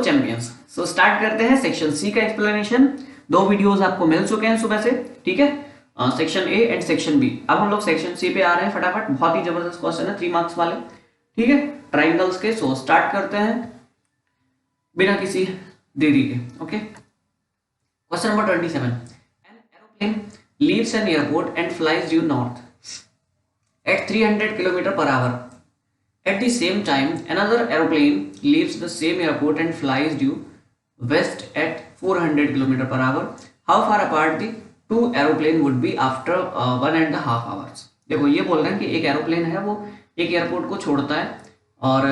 Champions. So start करते हैं section C का एक्सप्लेनेशन। 2 वीडियोस आपको मिल चुके हैं सुबह से, ठीक है, section A and section B. अब हम लोग सेक्शन सी पे आ रहे हैं फटाफट। बहुत ही जबरदस्त क्वेश्चन है, 3 मार्क्स वाले, ठीक है, ट्राइंगल्स के। सो स्टार्ट करते हैं बिना किसी देरी के। Okay, question number 27। An aeroplane leaves an airport and flies due north at 300 km per hour. At the same time, another aeroplane leaves the same airport and flies due west at 400 km per hour. How far apart the two aeroplane would be after 1.5 hours? देखो ये बोल रहे हैं कि एक aeroplane है, वो एक एयरपोर्ट को छोड़ता है और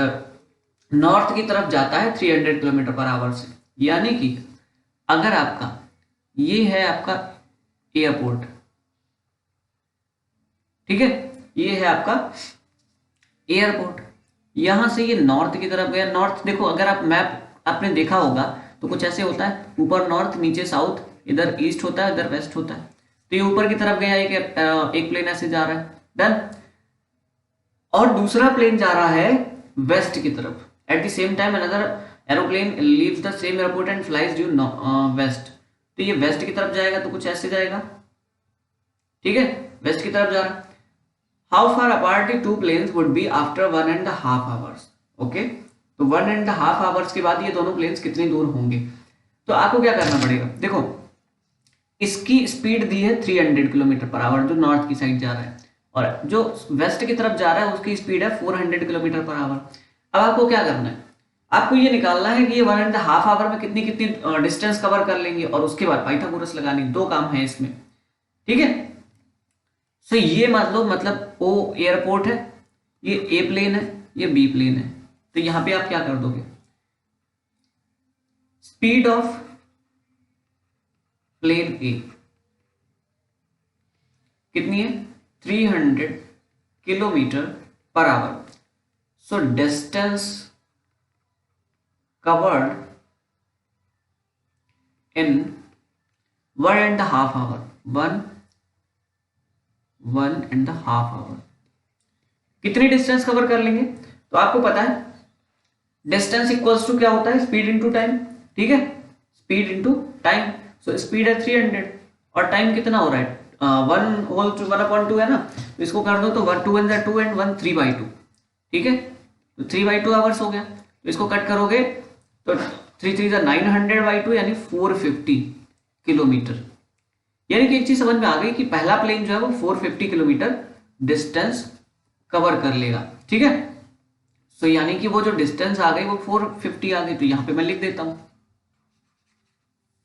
नॉर्थ की तरफ जाता है 300 किलोमीटर पर आवर से। यानी कि अगर आपका ये है आपका एयरपोर्ट, ठीक है, ये है आपका एयरपोर्ट, यहां से ये नॉर्थ की तरफ गया। नॉर्थ देखो, अगर आप मैप आपने देखा होगा तो कुछ ऐसे होता है, ऊपर नॉर्थ, नीचे साउथ, इधर ईस्ट होता है, इधर वेस्ट होता है। तो ये ऊपर की तरफ गया, एक प्लेन ऐसे जा रहा है, डन। और दूसरा प्लेन जा रहा है वेस्ट की तरफ। At the same time another aeroplane leaves the same airport and flies due west. तो ये वेस्ट की तरफ जाएगा, तो कुछ ऐसे जाएगा, ठीक है, वेस्ट की तरफ जा रहा है। How far apart the two planes would be after 1.5 hours? Okay, तो 1.5 hours के बाद ये दोनों प्लेन्स कितनी दूर होंगे? तो आपको क्या करना पड़ेगा, देखो इसकी स्पीड दी है 300 किलोमीटर पर आवर, जो नॉर्थ की साइड जा रहा है, और जो वेस्ट की तरफ जा रहा है उसकी स्पीड है 400 किलोमीटर पर आवर। अब आपको क्या करना है, आपको ये निकालना है कि ये 1.5 आवर में कितनी कितनी डिस्टेंस कवर कर लेंगे, और उसके बाद पाइथागोरस लगानी। 2 काम है इसमें, ठीक है। तो ये मान लो, मतलब ओ एयरपोर्ट है, ये ए प्लेन है, ये बी प्लेन है। तो यहां पे आप क्या कर दोगे, स्पीड ऑफ प्लेन ए कितनी है, 300 kilometre per hour. So distance covered in 1.5 hour, 1.5 hour कितनी डिस्टेंस कवर कर लेंगे? तो आपको पता है डिस्टेंस इक्वल्स टू क्या होता है, स्पीड इनटू टाइम, ठीक है, speed into time. So speed है 300 और टाइम कितना हो रहा है, 1/2 है ना, तो इसको कर दो तो 1 2 1 2 एंड 1 3/2, ठीक है, तो 3/2 आवर्स हो गया। तो इसको कट करोगे तो 3 3 900/2 यानी 450 किलोमीटर। यानी कि एक चीज समझ में आ गई कि पहला प्लेन जो है वो 450 किलोमीटर डिस्टेंस कवर कर लेगा, ठीक है। सो यानी कि वो जो डिस्टेंस आ गई वो 450 आ गई, तो यहां पे मैं लिख देता हूं,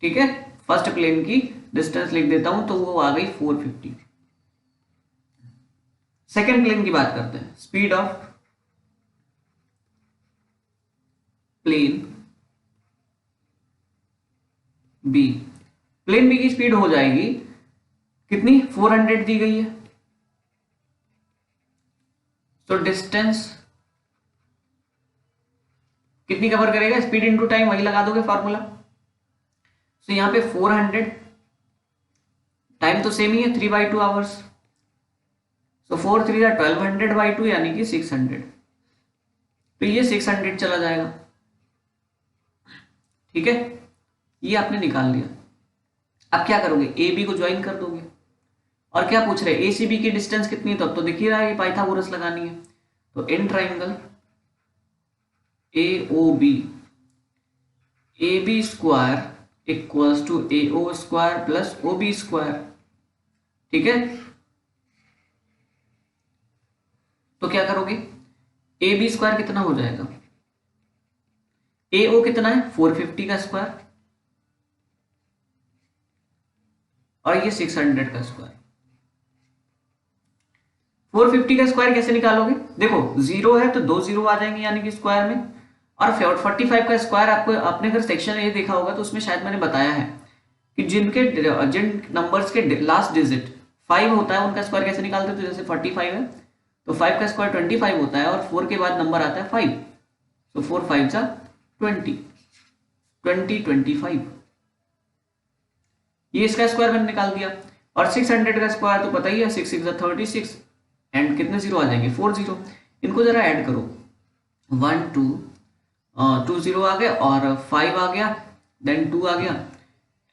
ठीक है, फर्स्ट प्लेन की डिस्टेंस लिख देता हूं, तो वो आ गई 450। सेकेंड प्लेन की बात करते हैं, speed of plane B. Plane B की स्पीड हो जाएगी कितनी, 400 दी गई है। तो डिस्टेंस कितनी कवर करेगा, स्पीड इनटू टाइम, वही लगा दोगे फॉर्मूला। तो यहां पे 400, टाइम तो सेम ही है 3/2 आवर्स। सो 4 3 1200/2 यानी कि 600। तो ये 600 चला जाएगा, ठीक है, ये आपने निकाल लिया। अब क्या करोगे, ए बी को ज्वाइन कर दोगे। और क्या पूछ रहे हैं, ए सी बी की डिस्टेंस कितनी है, तो अब तो दिख ही रहा है कि पाइथागोरस लगानी है। तो in triangle A O B, A B square equals to A O square plus O B square, ठीक है। तो क्या करोगे, ए बी स्क्वायर कितना हो जाएगा, ए ओ कितना है 450 का स्क्वायर, और ये 600 का स्क्वायर। 450 का स्क्वायर कैसे निकालोगे, देखो 0 है तो 2 0 आ जाएंगे यानी कि स्क्वायर में, और 45 का स्क्वायर आपको, आपने अगर सेक्शन ए देखा होगा तो उसमें शायद मैंने बताया है कि जिन नंबर्स के लास्ट डिजिट 5 होता है उनका स्क्वायर कैसे निकालते हैं। तो जैसे 45 है तो 5 का स्क्वायर 25 होता है, और 4 के बाद नंबर आता है 5, तो 4 5 जा 20 25, ये इसका स्क्वायर मैंने निकाल दिया। और 600 का स्क्वायर तो पता ही है, 6 6 36 एंड कितने 0 आ जाएंगे, 4 0। इनको जरा ऐड करो, 1 2 20 आ गया और 5 आ गया, देन 2 आ गया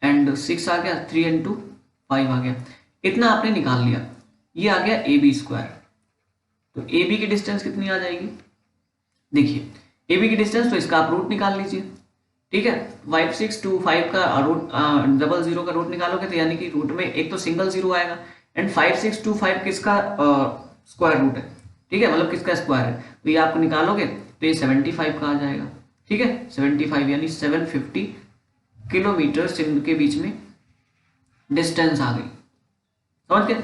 एंड 6 आ गया, 3 एंड 2 5 आ गया। इतना आपने निकाल लिया, ये आ गया ए बी स्क्वायर। तो ए बी की डिस्टेंस कितनी आ जाएगी, देखिए ए बी की डिस्टेंस, तो इसका आप रूट निकाल लीजिए। ठीक है, 5625 का रूट 00 का रूट निकालोगे तो यानी कि रूट में एक तो सिंगल जीरो आएगा एंड 5625 किसका स्क्वायर रूट है, ठीक है, मतलब किसका स्क्वायर है, तो ये आपको निकालोगे तो ये 75 का आ जाएगा। ठीक है, 75 यानी 750 किलोमीटर के बीच में डिस्टेंस आ गई, समझ गए।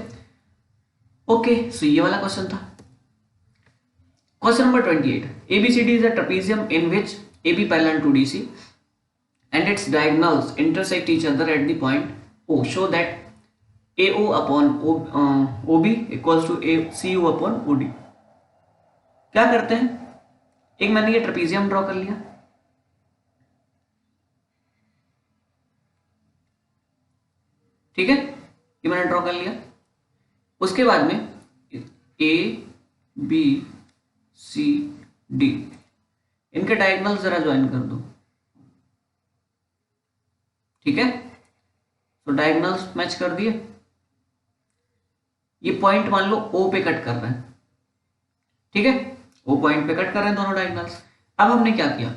ओके, सो ये वाला क्वेश्चन था। Question number 28, ABCD is a trapezium in which AB parallel to DC and its diagonals intersect each other at the point O. Show that AO upon OB equals to CU upon OD। क्या करते हैं, एक मैंने ये trapezium draw कर लिया, ठीक है, ये मैंने ड्रॉ कर लिया। उसके बाद में A B C D इनके डायगोनल जरा ज्वाइन कर दो, ठीक है, तो डायगोनल्स मैच कर दिए। ये पॉइंट मान लो O पे कट कर रहे हैं, ठीक है, O पॉइंट पे कट कर रहे हैं दोनों डायगोनल्स। अब हमने क्या किया,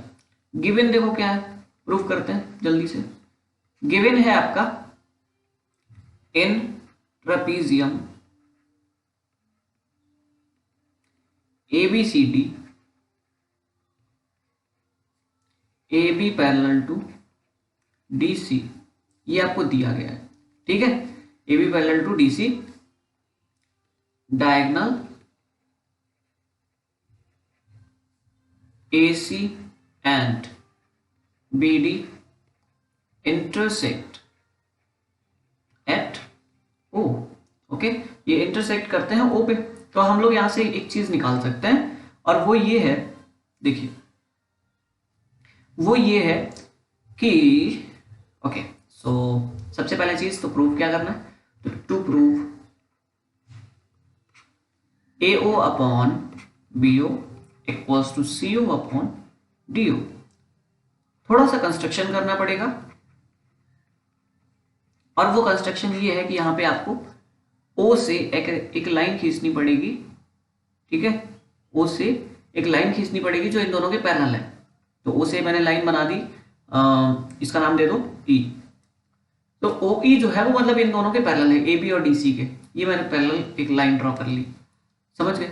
गिवन देखो क्या है, प्रूफ करते हैं जल्दी से। गिवन है आपका in trapezium ABCD AB parallel to DC, ये आपको दिया गया है, ठीक है। AB parallel to DC, diagonal AC and BD intersect at O। Okay, ये इंटरसेक्ट करते हैं O पे, तो हम लोग यहां से एक चीज निकाल सकते हैं और वो ये है, देखिए वो ये है कि ओके, सो सबसे पहले चीज तो प्रूफ क्या करना है, तो to prove AO upon BO equals to CO upon DO। थोड़ा सा कंस्ट्रक्शन करना पड़ेगा और वो कंस्ट्रक्शन ये है कि यहां पे आपको O से एक लाइन खींचनी पड़ेगी, ठीक है, O से एक लाइन खींचनी पड़ेगी जो इन दोनों के पैरेलल है। तो O से मैंने लाइन बना दी, इसका नाम दे दो E। तो OE जो है वो मतलब इन दोनों के पैरेलल है, AB और DC के, ये मैंने पैरेलल एक लाइन ड्रॉ कर ली, समझ गए,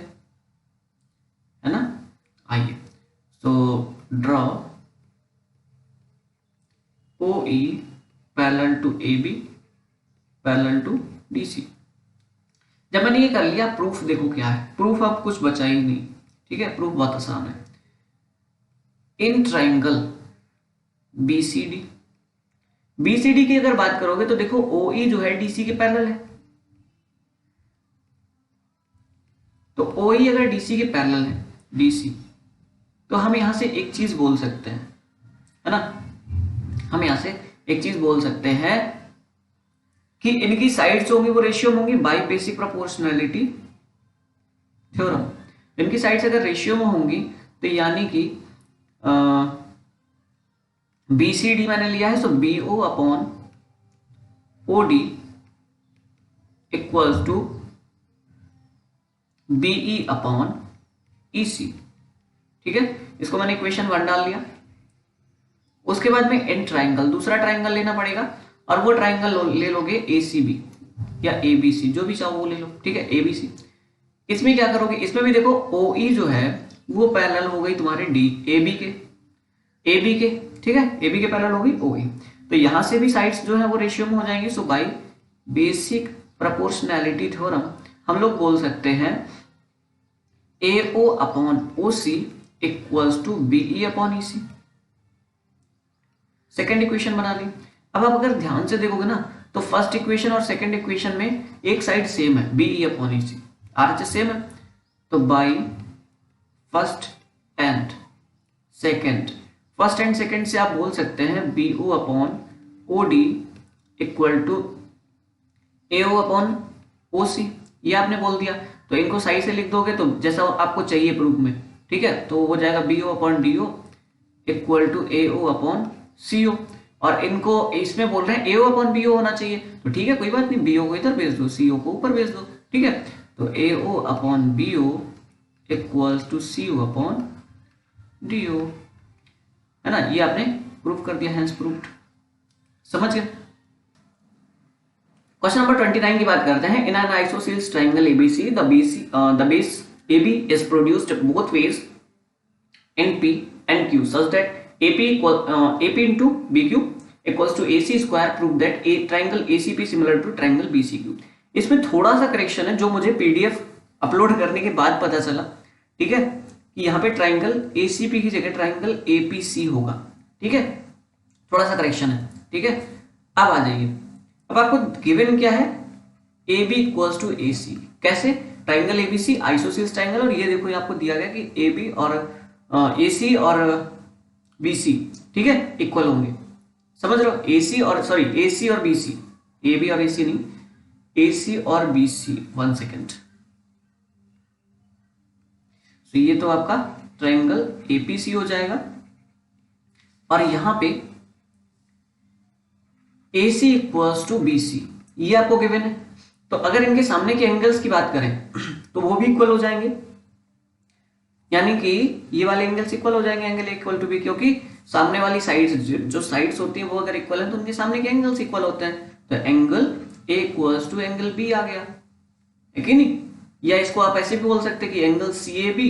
है ना। आइए, तो draw OE parallel to AB parallel to DC। जब मैंने ये कर लिया, प्रूफ देखो क्या है, प्रूफ अब कुछ बचा ही नहीं, ठीक है, प्रूफ बहुत आसान है। इन ट्राइंगल BCD की अगर बात करोगे तो देखो OE जो है DC के पैरेलल है, तो OE अगर DC के पैरेलल है, DC, तो हम यहां से एक चीज बोल सकते हैं, है ना, हम यहां से एक चीज बोल सकते हैं कि इनकी साइड्स होंगी वो रेशियो होंगी बाय बेसिक प्रोपोर्शनैलिटी थ्योरम। इनकी साइड्स अगर रेशियो में होंगी तो यानी कि BCD मैंने लिया है, so BO upon OD equals to BE upon EC, ठीक है, इसको मैंने इक्वेशन 1 डाल लिया। उसके बाद में इन ट्राइंगल, दूसरा ट्राइंगल लेना पड़ेगा और वो ट्राइंगल ले लोगे ACB या ABC, जो भी चाहो वो ले लो, ठीक है, ABC। इसमें क्या करोगे, इसमें भी देखो OE जो है वो पैरेलल हो गई तुम्हारे AB के, ठीक है, AB के पैरेलल हो गई OE, तो यहां से भी साइड्स जो है वो रेशियो में हो जाएंगी। So by basic proportionality theorem हम लोग बोल सकते हैं AO upon OC equals to BE upon EC। Second equation बना ली। अब आप अगर ध्यान से देखोगे ना तो फर्स्ट इक्वेशन और सेकेंड इक्वेशन में एक साइड सेम है, BE upon EC, RHS same है, तो बाई फर्स्ट एंड सेकेंड से आप बोल सकते हैं BO upon OD equal to AO upon OC, ये आपने बोल दिया। तो इनको सही से लिख दोगे तो जैसा आपको चाहिए प्रूफ में, ठीक है, तो हो जाएगा BO upon DO equal to A O upon C O, और इनको इसमें बोल रहे हैं ए ओ अपॉन बी ओ होना चाहिए, तो ठीक है कोई बात नहीं, बी ओ को इधर भेज दो, सी ओ को ऊपर भेज दो, ठीक है। तो A O upon B O equals to C O upon D O, है ना, ये आपने प्रूफ कर दिया, हेंस प्रूफ्ड। समझ गए। क्वेश्चन नंबर 29 की बात करते हैं। In an isosceles triangle ABC the base AB is produced both ways in P and Q such that AP into BQ equals to AC square, prove that a triangle ACP similar to triangle BCQ। इसमें थोड़ा सा correction है जो मुझे PDF upload करने के बाद पता चला, ठीक है, कि यहाँ पे ट्राइंगल ACP की जगह ट्राइंगल APC होगा, ठीक है, थोड़ा सा करेक्शन है, ठीक है। अब आ जाइए, अब आपको गिवन क्या है, AB इक्वल्स टू AC, कैसे, ट्राइंगल ABC आइसोसेलेस ट्राइंगल, और ये देखो ये आपको दिया गया कि AB और AC और BC, ठीक है, इक्वल होंगे, समझ रहे हो, AC और BC, AB और AC नहीं, AC और BC, 1 सेकेंड। तो ये तो आपका ट्राइंगल APC हो जाएगा, और यहां पे AC इक्वल्स टू BC, ये आपको गिवन है। तो अगर इनके सामने के एंगल्स की बात करें तो वो भी इक्वल हो जाएंगे, यानी कि ये वाले एंगल्स इक्वल हो जाएंगे, एंगल इक्वल टू बी, क्योंकि सामने वाली साइड्स जो साइड्स होती है वो अगर इक्वल है तो उनके सामने के एंगल्स इक्वल होते हैं। तो angle A equals to angle B आ गया, है कि नहीं। या इसको आप ऐसे भी बोल सकते हैं कि angle CAB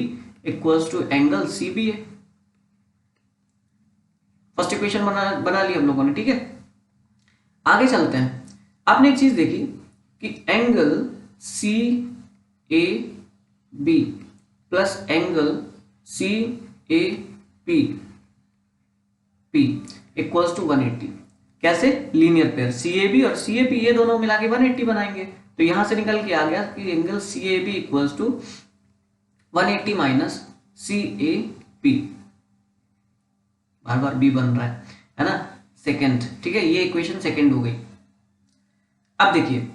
equals to angle CBA। First equation बना ली हम लोगों ने, ठीक है। आगे चलते हैं। आपने एक चीज देखी कि angle CAB plus angle CAP equals to 180, कैसे, लीनियर पेयर CAB और CAP ये दोनों मिला के 180 बनाएंगे। तो यहां से निकल के आ गया कि angle CAB equals to 180 minus CAP, बार बार B बन रहा है ना, सेकेंड, ठीक है, ये इक्वेशन सेकेंड हो गई। अब देखिए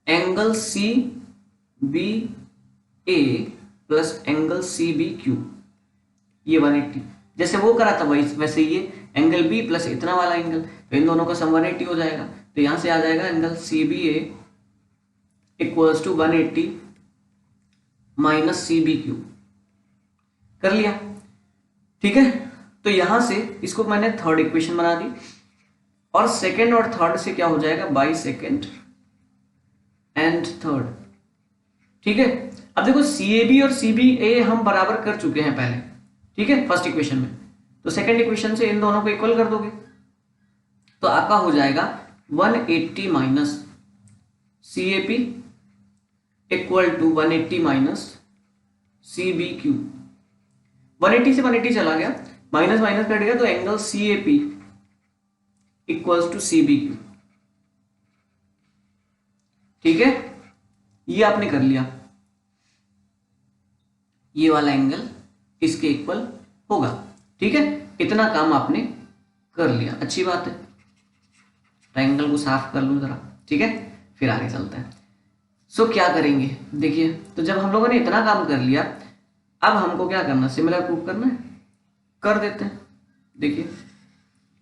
angle CBA plus angle CBQ, ये 180, जैसे वो करा था वैसे ये एंगल B प्लस इतना वाला एंगल, तो इन दोनों का सम 180 हो जाएगा। तो यहां से आ जाएगा angle CBA equals to 180 minus CBQ, कर लिया, ठीक है। तो यहां से इसको मैंने थर्ड इक्वेशन बना दी, और सेकेंड और थर्ड से क्या हो जाएगा, बाई सेकेंड एंड थर्ड, ठीक है। अब देखो CAB और CBA हम बराबर कर चुके हैं पहले, ठीक है, फर्स्ट इक्वेशन में। तो सेकेंड इक्वेशन से इन दोनों को इक्वल कर दोगे तो आपका हो जाएगा 180 minus CAP equal to 180 minus CBQ। 180 से 180 चला गया, माइनस माइनस कट गया, तो angle CAP equals to CBQ, ठीक है, ये आपने कर लिया, ये वाला एंगल इसके इक्वल होगा, ठीक है। इतना काम आपने कर लिया, अच्छी बात है। ट्रायंगल को साफ कर लूं जरा, ठीक है, फिर आगे चलते हैं। सो क्या करेंगे, देखिए, तो जब हम लोगों ने इतना काम कर लिया, अब हमको क्या करना, सिमिलर प्रूफ करना है, कर देते हैं। देखिए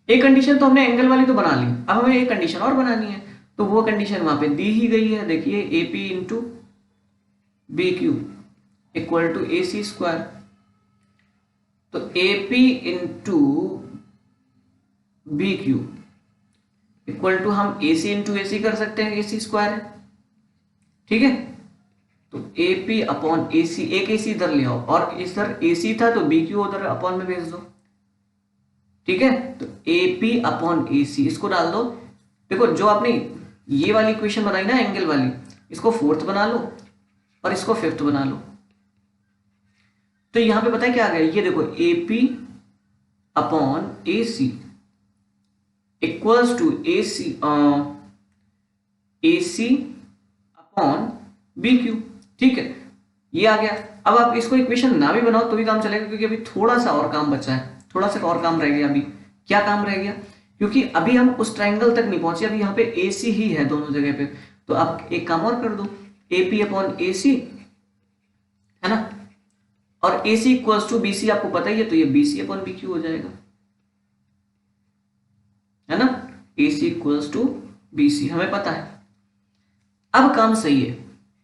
एक कंडीशन तो हमने एंगल वाली तो बना ली, अब हमें एक कंडीशन और बनानी है, तो वो कंडीशन वहां पे दी ही गई है। देखिए AP into BQ equal to AC square, तो AP into BQ equal to हम AC इंटू AC कर सकते हैं, AC स्क्वायर है, ठीक है। तो AP अपॉन AC, एक AC इधर ले आओ, और इधर AC था तो BQ उधर अपॉन में भेज दो, ठीक है। तो AP अपॉन AC इसको डाल दो। देखो जो आपने ये वाली इक्वेशन बनाई ना एंगल वाली, इसको फोर्थ बना लो और इसको फिफ्थ बना लो। तो यहां पे पता है क्या आ गया, ये देखो AP upon AC equals to AC upon BQ, ठीक है, ये आ गया। अब आप इसको इक्वेशन ना भी बनाओ तो भी काम चलेगा, क्योंकि अभी थोड़ा सा और काम बचा है, थोड़ा सा और काम रह गया। अभी क्या काम रह गया, क्योंकि अभी हम उस ट्रायंगल तक नहीं पहुंचे, अभी यहाँ पे AC ही है दोनों जगह पे। तो आप एक काम और कर दो, AP अपॉन AC, है ना, और A C equals to B C आपको पता ही है, तो ये B C upon B Q हो जाएगा, है ना। A C equals to B C हमें पता है। अब काम सही है।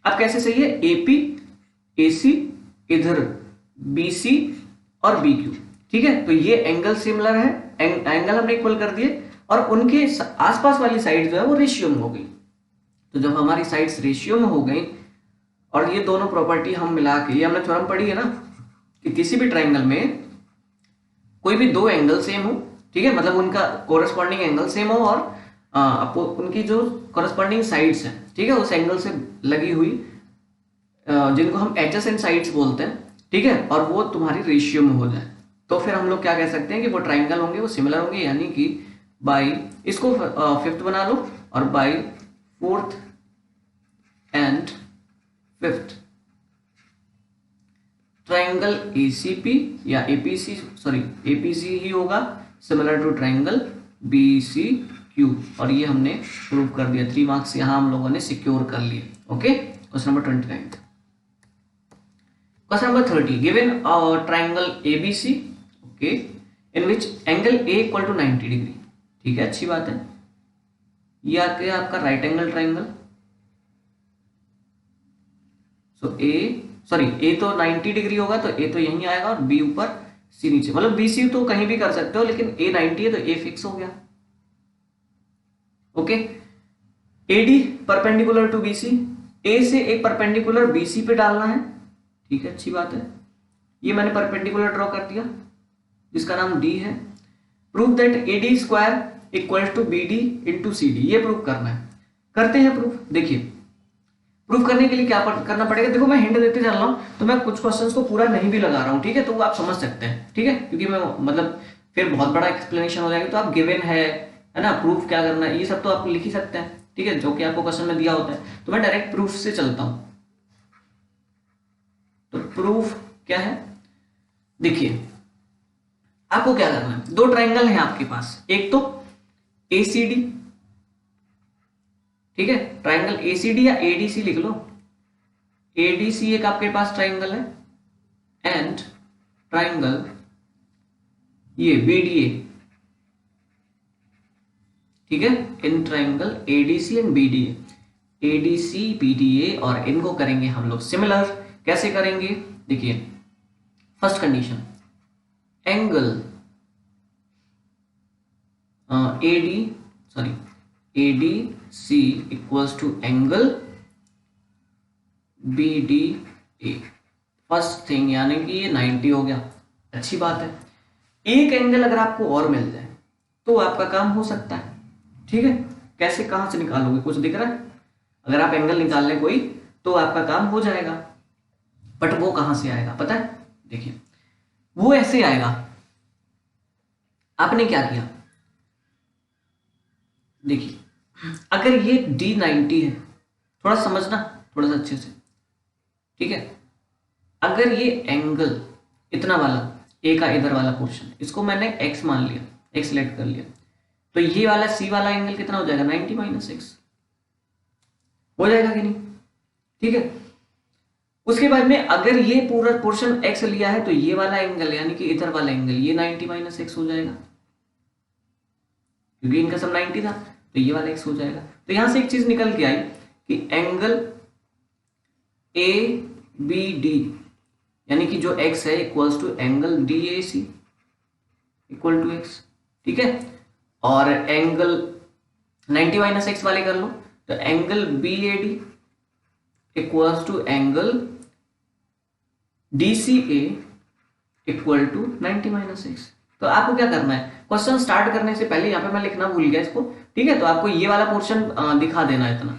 अब कैसे सही है, एपी ए सी इधर बी सी और बी क्यू, ठीक है। तो ये एंगल सिमिलर है, एंगल हमने इक्वल कर दिए, और उनके आसपास वाली साइड जो है वो रेशियो में हो गई। तो जब हमारी साइड्स रेशियो में हो गई और ये दोनों प्रॉपर्टी हम मिला के, ये हमने थ्योरम पढ़ी है ना कि किसी भी ट्राइंगल में कोई भी दो एंगल सेम हो, ठीक है, मतलब उनका कोरस्पॉन्डिंग एंगल सेम हो और उनकी जो कोरस्पॉन्डिंग साइड्स हैं, ठीक है, उस एंगल से लगी हुई जिनको हम एडजेसेंट साइड्स बोलते हैं, ठीक है, और वो तुम्हारी रेशियो में हो जाए, तो फिर हम लोग क्या कह सकते हैं कि वो ट्राइंगल होंगे, वो सिमिलर होंगे, यानी कि बाई, इसको फिफ्थ बना लो, और by fourth and fifth triangle ACP या एपीसी, सॉरी एपीसी ही होगा, सिमिलर टू ट्राइंगल बीसीक्यू, और ये हमने प्रूव कर दिया। 3 मार्क्स यहां हम लोगों ने सिक्योर कर लिए। Okay, question number 29। Question number 30, given triangle ABC, okay, in which angle A equal to 90 degree, ठीक है, अच्छी बात है। ये आ गया आपका right angle triangle. So A तो 90 डिग्री होगा, तो ए तो यहीं आएगा और बी ऊपर सी नीचे, मतलब बी सी तो कहीं भी कर सकते हो, लेकिन ए 90 है तो ए फिक्स हो गया। Okay, AD perpendicular to BC, A से एक परपेंडिकुलर बीसी पे डालना है, ठीक है, अच्छी बात है। ये मैंने परपेंडिकुलर ड्रॉ कर दिया जिसका नाम डी है। Prove that AD square equal to B D into C D, ये प्रूव करना है। करते हैं प्रूफ। देखिए, प्रूफ करने के लिए क्या करना पड़ेगा, देखो मैं हिंट देते चल रहा हूं, तो मैं कुछ क्वेश्चंस को पूरा नहीं भी लगा रहा हूं, ठीक है, तो वो आप समझ सकते हैं, ठीक है, क्योंकि मैं मतलब फिर बहुत बड़ा एक्सप्लेनेशन हो जाएगा, तो आप गिवन है ना, प्रूफ क्या करना है, ये सब तो आप लिख ही सकते हैं, ठीक है, जो कि आपको क्वेश्चन में दिया होता है। तो मैं डायरेक्ट प्रूफ से चलता हूं। तो प्रूफ क्या है, देखिए आपको क्या करना है, दो ट्राइंगल है आपके पास, एक तो एसीडी, ठीक है, ट्राइंगल एसीडी या एडीसी लिख लो, एडीसी एक आपके पास ट्राइंगल है, एंड ट्राइंगल ये बीडीए, ठीक है, in triangle ADC and BDA, ADC BDA, और इनको करेंगे हम लोग सिमिलर। कैसे करेंगे, देखिए first condition, angle ADC equals to angle BDA, first thing, यानी कि ये 90 हो गया, अच्छी बात है। एक एंगल अगर आपको और मिल जाए तो आपका काम हो सकता है, ठीक है। कैसे, कहां से निकालोगे, कुछ दिख रहा है, अगर आप एंगल निकाल लें कोई तो आपका काम हो जाएगा, बट वो कहां से आएगा पता है, देखिए वो ऐसे आएगा। आपने क्या किया, देखिए अगर ये D90 है, थोड़ा समझना थोड़ा सा अच्छे से, ठीक है, अगर ये एंगल इतना वाला ए का इधर वाला पोर्शन, इसको मैंने x मान लिया, x सिलेक्ट कर लिया, तो ये वाला सी वाला एंगल कितना हो जाएगा, 90 माइनस एक्स हो जाएगा कि नहीं, ठीक है। उसके बाद में अगर ये पूरा पोर्शन x लिया है तो ये वाला एंगल यानी कि इधर वाला एंगल ये 90 माइनस एक्स हो जाएगा, क्योंकि इनका सब 90 था, तो ये वाला x हो जाएगा। तो यहां से एक चीज निकल के आई कि एंगल ए बी डी यानी कि जो x है equals to angle D A C equal to x, ठीक है, और एंगल 90 माइनस एक्स वाले कर लो, तो angle B A D equals to angle D C A equal to 90 minus x. तो आपको क्या करना है, क्वेश्चन स्टार्ट करने से पहले यहाँ पे मैं लिखना भूल गया इसको, ठीक है, तो आपको ये वाला पोर्शन दिखा देना इतना,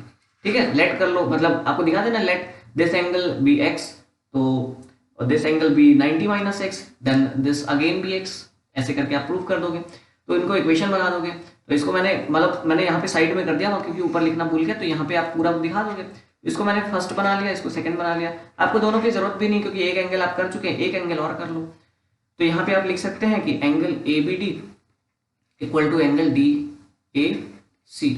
ठीक है, लेट कर लो, मतलब आपको दिखा देना let this angle be x, तो this angle be 90 minus x, then this again be x, ऐसे करके आप प्रूव कर दोगे, तो इनको इक्वेशन बना दोगे। तो इसको मैंने यहाँ पे साइड में कर दिया क्योंकि ऊपर लिखना भूल गया, तो यहाँ पे आप पूरा दिखा दोगे। इसको मैंने फर्स्ट बना लिया, इसको सेकंड बना लिया, आपको दोनों की जरूरत भी नहीं क्योंकि एक एंगल आप कर चुके हैं, एक एंगल और कर लो। तो यहाँ पे आप लिख सकते हैं कि angle A B D equal to angle D A C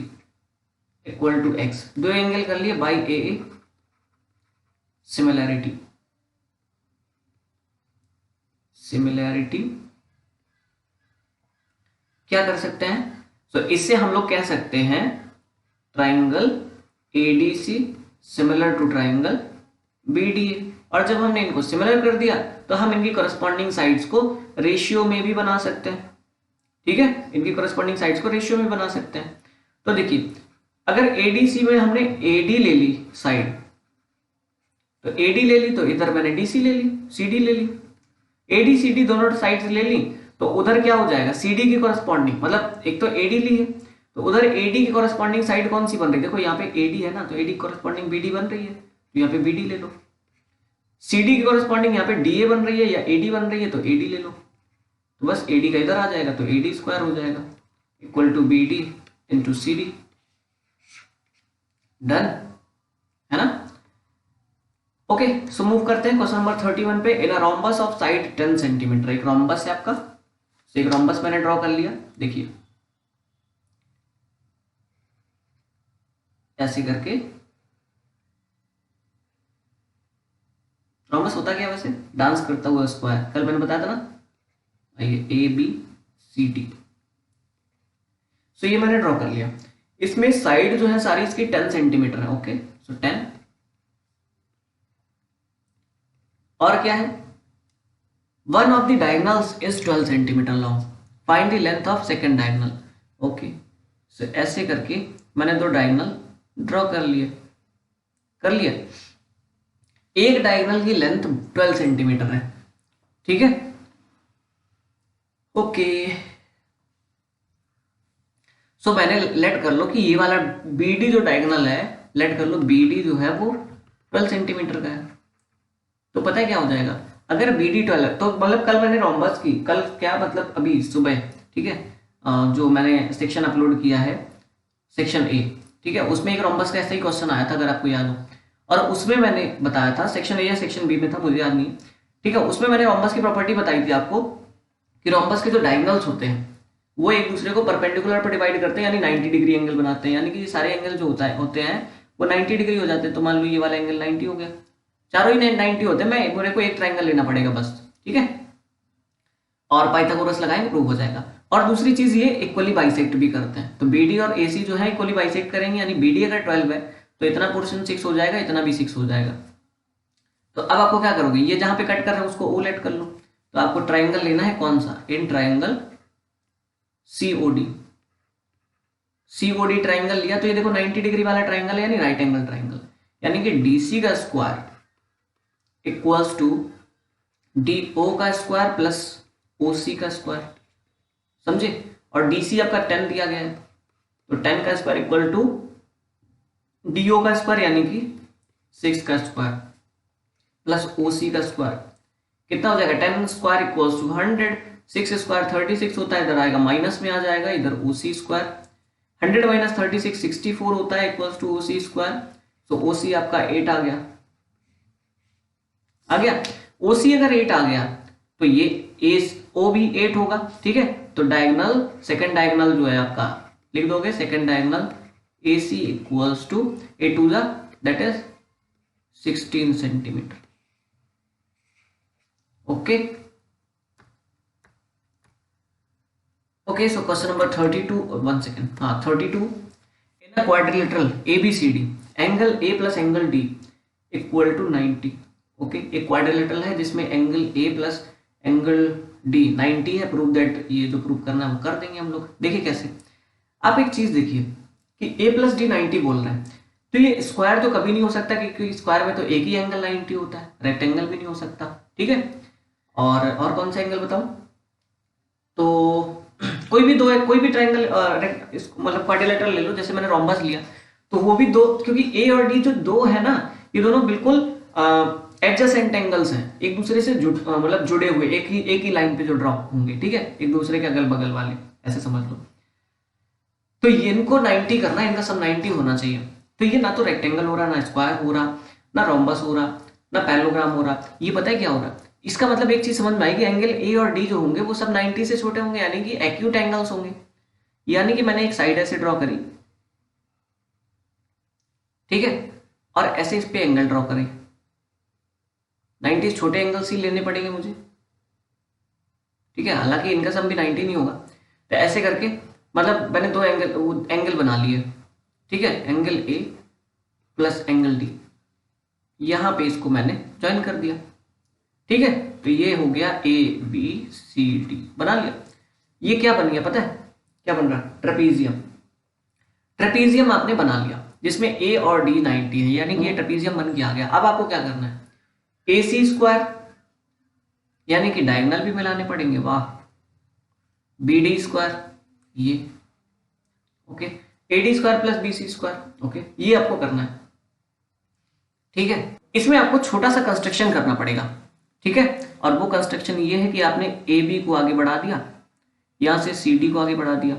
equal to x, दो एंगल कर लिए बाई ए सिमिलैरिटी, सिमिलैरिटी क्या कर सकते हैं? सो इससे हम लोग कह सकते हैं triangle ADC similar to triangle BDA. और जब हमने इनको सिमिलर कर दिया तो हम इनकी करस्पॉन्डिंग साइड्स को रेशियो में भी बना सकते हैं। ठीक है, इनकी करस्पॉन्डिंग साइड्स को रेशियो में बना सकते हैं। तो देखिए, अगर एडीसी में हमने एडी ले ली साइड, तो एडी ले ली तो इधर मैंने डीसी ले ली, सीडी ले ली, एडी सीडी दोनों साइड्स ले ली, तो उधर क्या हो जाएगा, सीडी की कॉरस्पॉन्डिंग, मतलब एक तो एडी ली है तो उधर एडी की कॉरस्पॉन्डिंग साइड कौन सी बन रही है? देखो यहाँ पे एडी है ना, तो एडी कॉरस्पॉन्डिंग बीडी बन रही है, तो यहाँ पे बीडी ले लो। सीडी की कॉरस्पॉन्डिंग यहाँ पे डीए बन रही है या एडी बन रही है, तो एडी ले लो। तो बस एडी का इधर आ जाएगा तो एडी स्क्वायर हो जाएगा equal to BD into CD. Done है ना? ओके, सो मूव करते हैं क्वेश्चन नंबर 31 पे। In a rhombus of side 10 centimetre, एक रोम्बस है आपका, एक रोम्बस मैंने ड्रॉ कर लिया। देखिए ऐसे करके, रोम्बस होता क्या वैसे? डांस करता हुआ स्क्वायर, कल मैंने बताया था ना, आइए ए बी सी डी। सो ये मैंने ड्रॉ कर लिया। इसमें साइड जो है सारी इसकी 10 सेंटीमीटर है। ओके, सो 10 और क्या है, one of the diagonals is 12 centimetre long, find the length of second diagonal. Okay, so ऐसे करके मैंने दो डायगोनल ड्रॉ कर लिया। एक डायगोनल की लेंथ 12 सेंटीमीटर है। ठीक है, ओके, सो मैंने लेट कर लो कि ये वाला बीडी जो डायगोनल है, लेट कर लो बीडी जो है वो 12 सेंटीमीटर का है। तो पता है क्या हो जाएगा, अगर बीडी 12 है तो मतलब कल मैंने रोम्बस की, कल क्या मतलब अभी सुबह, ठीक है, जो मैंने सेक्शन अपलोड किया है सेक्शन ए, ठीक है, उसमें एक रोम्बस का ऐसा ही क्वेश्चन आया था अगर आपको याद हो, और उसमें मैंने बताया था, सेक्शन ए या सेक्शन बी में था मुझे याद नहीं, ठीक है, उसमें मैंने रोम्बस की प्रॉपर्टी बताई थी आपको कि रोम्बस के जो डायगोनल्स होते हैं वो एक दूसरे को परपेंडिकुलर पर डिवाइड करते हैं, यानी 90 डिग्री एंगल बनाते हैं, यानी कि सारे एंगल जो होते हैं वो 90 डिग्री हो जाते हैं। तो मान लो ये वाला एंगल 90 हो गया, चारों ही 90 होते हैं, मैं मेरे को एक ट्राइंगल लेना पड़ेगा बस। ठीक है, और पाइथागोरस लगाएंगे प्रूव हो जाएगा। और दूसरी चीज ये इक्वली बाइसेक्ट भी करते हैं, तो बीडी और एसी जो है इक्वली बाइसेक्ट करेंगे, यानी बीडी अगर 12 है तो इतना पोर्शन 6 हो जाएगा, इतना भी 6 हो जाएगा। तो अब आपको क्या करोगे, ये जहां पे कट कर रहे हैं उसको ओ लेट कर लो, तो आपको ट्राइंगल लेना है कौन सा, in triangle COD. COD triangle लिया तो ये देखो 90 डिग्री वाला ट्राइंगल है, यानी राइट एंगल ट्राइंगल, यानी कि डीसी का स्क्वायर इक्वल्स टू डीओ का स्क्वायर प्लस ओसी का स्क्वायर, समझे। और डीसी आपका 10 दिया गया है, तो 10 का स्क्वायर इक्वल टू डीओ का स्क्वायर यानी कि 6 का स्क्वायर प्लस ओसी का स्क्वायर, कितना हो जाएगा, 10 स्क्वायर इक्वल्स टू 100, 6 स्क्वायर 36 होता है, इधर आएगा माइनस में आ जाएगा, इधर ओसी स्क्वायर, 100 माइनस 36 64 होता है इक्वल्स टू ओसी स्क्वायर। तो ओसी आपका 8 आ गया। ओसी अगर 8 आ गया तो ये ओ भी 8 होगा। ठीक है, तो डायगोनल, सेकंड डायगोनल जो है आपका लिख दोगे, second diagonal AC equals to A two that is 16 centimetre. Okay, so question number 32, 1 second, हाँ 32, in a quadrilateral ABCD angle A plus angle D equal to 90। Okay, एक क्वाड्रिलेटरल है जिसमें angle A plus angle D 90 है, prove that, ये जो prove करना है वो कर देंगे हम लोग। देखिए कैसे, आप एक चीज देखिए कि A प्लस D 90 बोल रहे हैं, तो ये स्क्वायर तो कभी नहीं हो सकता क्योंकि स्क्वायर में तो एक ही एंगल 90 होता है, रेक्टेंगल भी नहीं हो सकता। ठीक है, और कौन सा एंगल बताओ, तो कोई भी ट्राइंगल मतलब क्वाड्रिलेटरल ले लो, जैसे मैंने रोम्बस लिया तो वो भी दो, क्योंकि ए और डी जो दो है ना, ये दोनों बिल्कुल एडजेसेंट एंगल्स हैं, एक दूसरे से मतलब जुड़े हुए, एक ही लाइन पे जो ड्रॉ होंगे। ठीक है, एक दूसरे के अगल बगल वाले, ऐसे समझ लो। तो इनको 90 करना, इनका सब 90 होना चाहिए। तो ये ना तो रेक्टेंगल हो रहा, ना स्क्वायर हो रहा, ना रोम्बस हो रहा, ना पैरेललोग्राम हो रहा, ये पता है क्या हो रहा। इसका मतलब एक चीज समझ में आएगी, एंगल ए और डी जो होंगे वो सब 90 से छोटे होंगे, यानी कि एक्यूट एंगल्स होंगे। यानी कि मैंने एक साइड ऐसे ड्रॉ करी, ठीक है, और ऐसे इस पे एंगल ड्रॉ करें, 90 छोटे एंगल्स ही लेने पड़ेंगे मुझे। ठीक है, हालांकि इनका सम भी 90 नहीं होगा। तो ऐसे करके मतलब मैंने दो एंगल बना लिए, ठीक है, angle A plus angle D, यहां पे इसको मैंने ज्वाइन कर दिया, ठीक है। तो ये हो गया ए बी सी डी, बना लिया। ये क्या बन गया पता है, क्या बन रहा, ट्रेपीजियम। ट्रेपीजियम आपने बना लिया जिसमें ए और डी 90 है, यानी कि ये ट्रेपीजियम बन के आ गया। अब आपको क्या करना है, ए सी स्क्वायर, यानी कि डायगोनल भी मिलाने पड़ेंगे, वाह, बी डी स्क्वायर, ये okay, A D square plus B C square, okay, ये आपको करना है, ठीक है। इसमें आपको छोटा सा कंस्ट्रक्शन करना पड़ेगा, ठीक है। और वो कंस्ट्रक्शन ये है कि आपने ए बी को आगे बढ़ा दिया, यहां से सी डी को आगे बढ़ा दिया,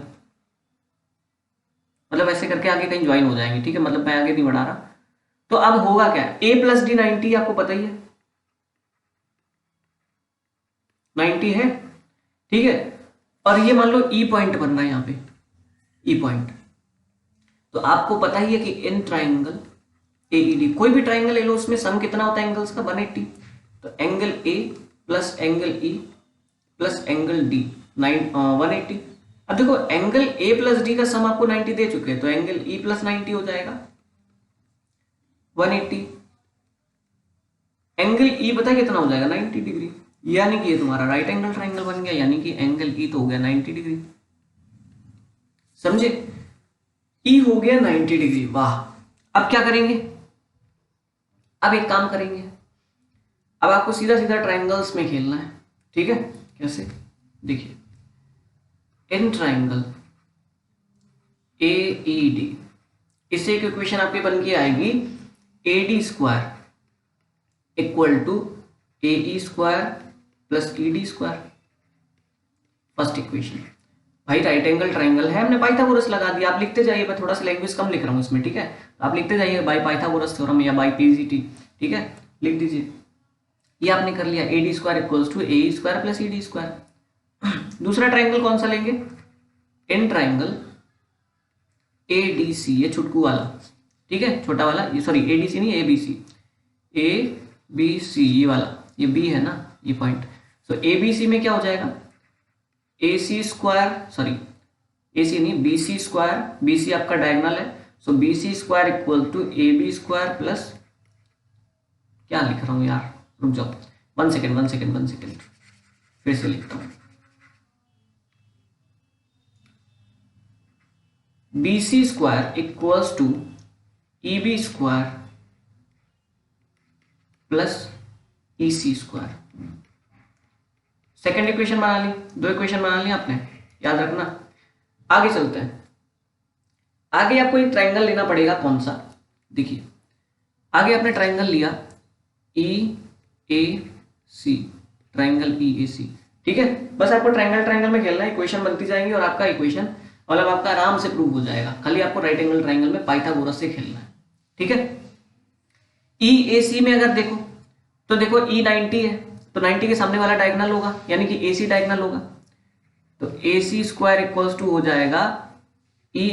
मतलब ऐसे करके आगे कहीं ज्वाइन हो जाएंगे, ठीक है, मतलब मैं आगे नहीं बढ़ा रहा। तो अब होगा क्या, ए प्लस डी 90 आपको पता ही है, 90 है, ठीक है। और ये मान लो ई पॉइंट बन रहा है यहाँ पे, ई पॉइंट। तो आपको पता ही है कि इन ट्राइंगल एईडी, कोई भी ट्राइंगल ले लो, उसमें सम कितना होता है एंगल्स का, 180। तो angle A plus angle E plus angle D 180। अब देखो एंगल ए प्लस डी का सम आपको 90 दे चुके हैं, तो एंगल ई प्लस 90 हो जाएगा 180। एंगल ई पता है कितना हो जाएगा, 90 डिग्री, यानी कि ये तुम्हारा राइट एंगल ट्राइंगल बन गया, यानी कि एंगल ई तो हो गया 90 डिग्री, समझे, ई हो गया 90 डिग्री, वाह। अब क्या करेंगे, अब एक काम करेंगे, अब आपको सीधा सीधा ट्राइंगल्स में खेलना है, ठीक है। कैसे, देखिए, इन ट्राइंगल ए ई डी, इससे एक इक्वेशन आपके बन के आएगी, A D square equal to A E square plus E D square, first equation. भाई राइट एंगल ट्राइंगल है, हमने पाइथागोरस लगा दिया, आप लिखते जाइए, मैं थोड़ा सा लैंग्वेज कम लिख रहा हूँ इसमें, ठीक है। आप लिखते जाइए बाई पाइथागोरस थ्योरम या बाई पीजीटी, ठीक है, लिख दीजिए। ये आपने कर लिया, A D square equals to A E square plus E D square. दूसरा ट्राइंगल कौन सा लेंगे, इन ट्राइंगल ए डी सी, ये छुटकू वाला, ठीक है, छोटा वाला, ये सॉरी ए डी सी नहीं, ए बी सी, ए बी सी, ये वाला, ये बी है ना, ये पॉइंट। सो ए बी सी में क्या हो जाएगा, A C square, sorry A C नहीं, B C square, B C आपका डायगोनल है, so B C square equal to A B square plus, क्या लिख रहा हूं यार, रुक जाओ, वन सेकेंड, फिर से लिखता हूं, B C square equals to E B square plus E C square. Second equation बना ली, दो इक्वेशन बना ली आपने, याद रखना। आगे चलते हैं, आगे आपको एक ट्राइंगल लेना पड़ेगा, कौन सा, देखिए, आगे आपने ट्राइंगल लिया ई ए सी, ट्राइंगल ई ए सी, ठीक है। बस आपको ट्राइंगल में खेलना है, इक्वेशन बनती जाएंगी और आपका इक्वेशन मतलब आपका आराम से प्रूव हो जाएगा, खाली आपको राइट एंगल ट्राइंगल में पाइथागोरस से खेलना है, ठीक है। ई ए सी में अगर देखो तो देखो ई 90 है, तो 90 के सामने वाला डायगोनल होगा, यानी कि ए सी डायगोनल होगा, तो A C square equals to हो जाएगा ई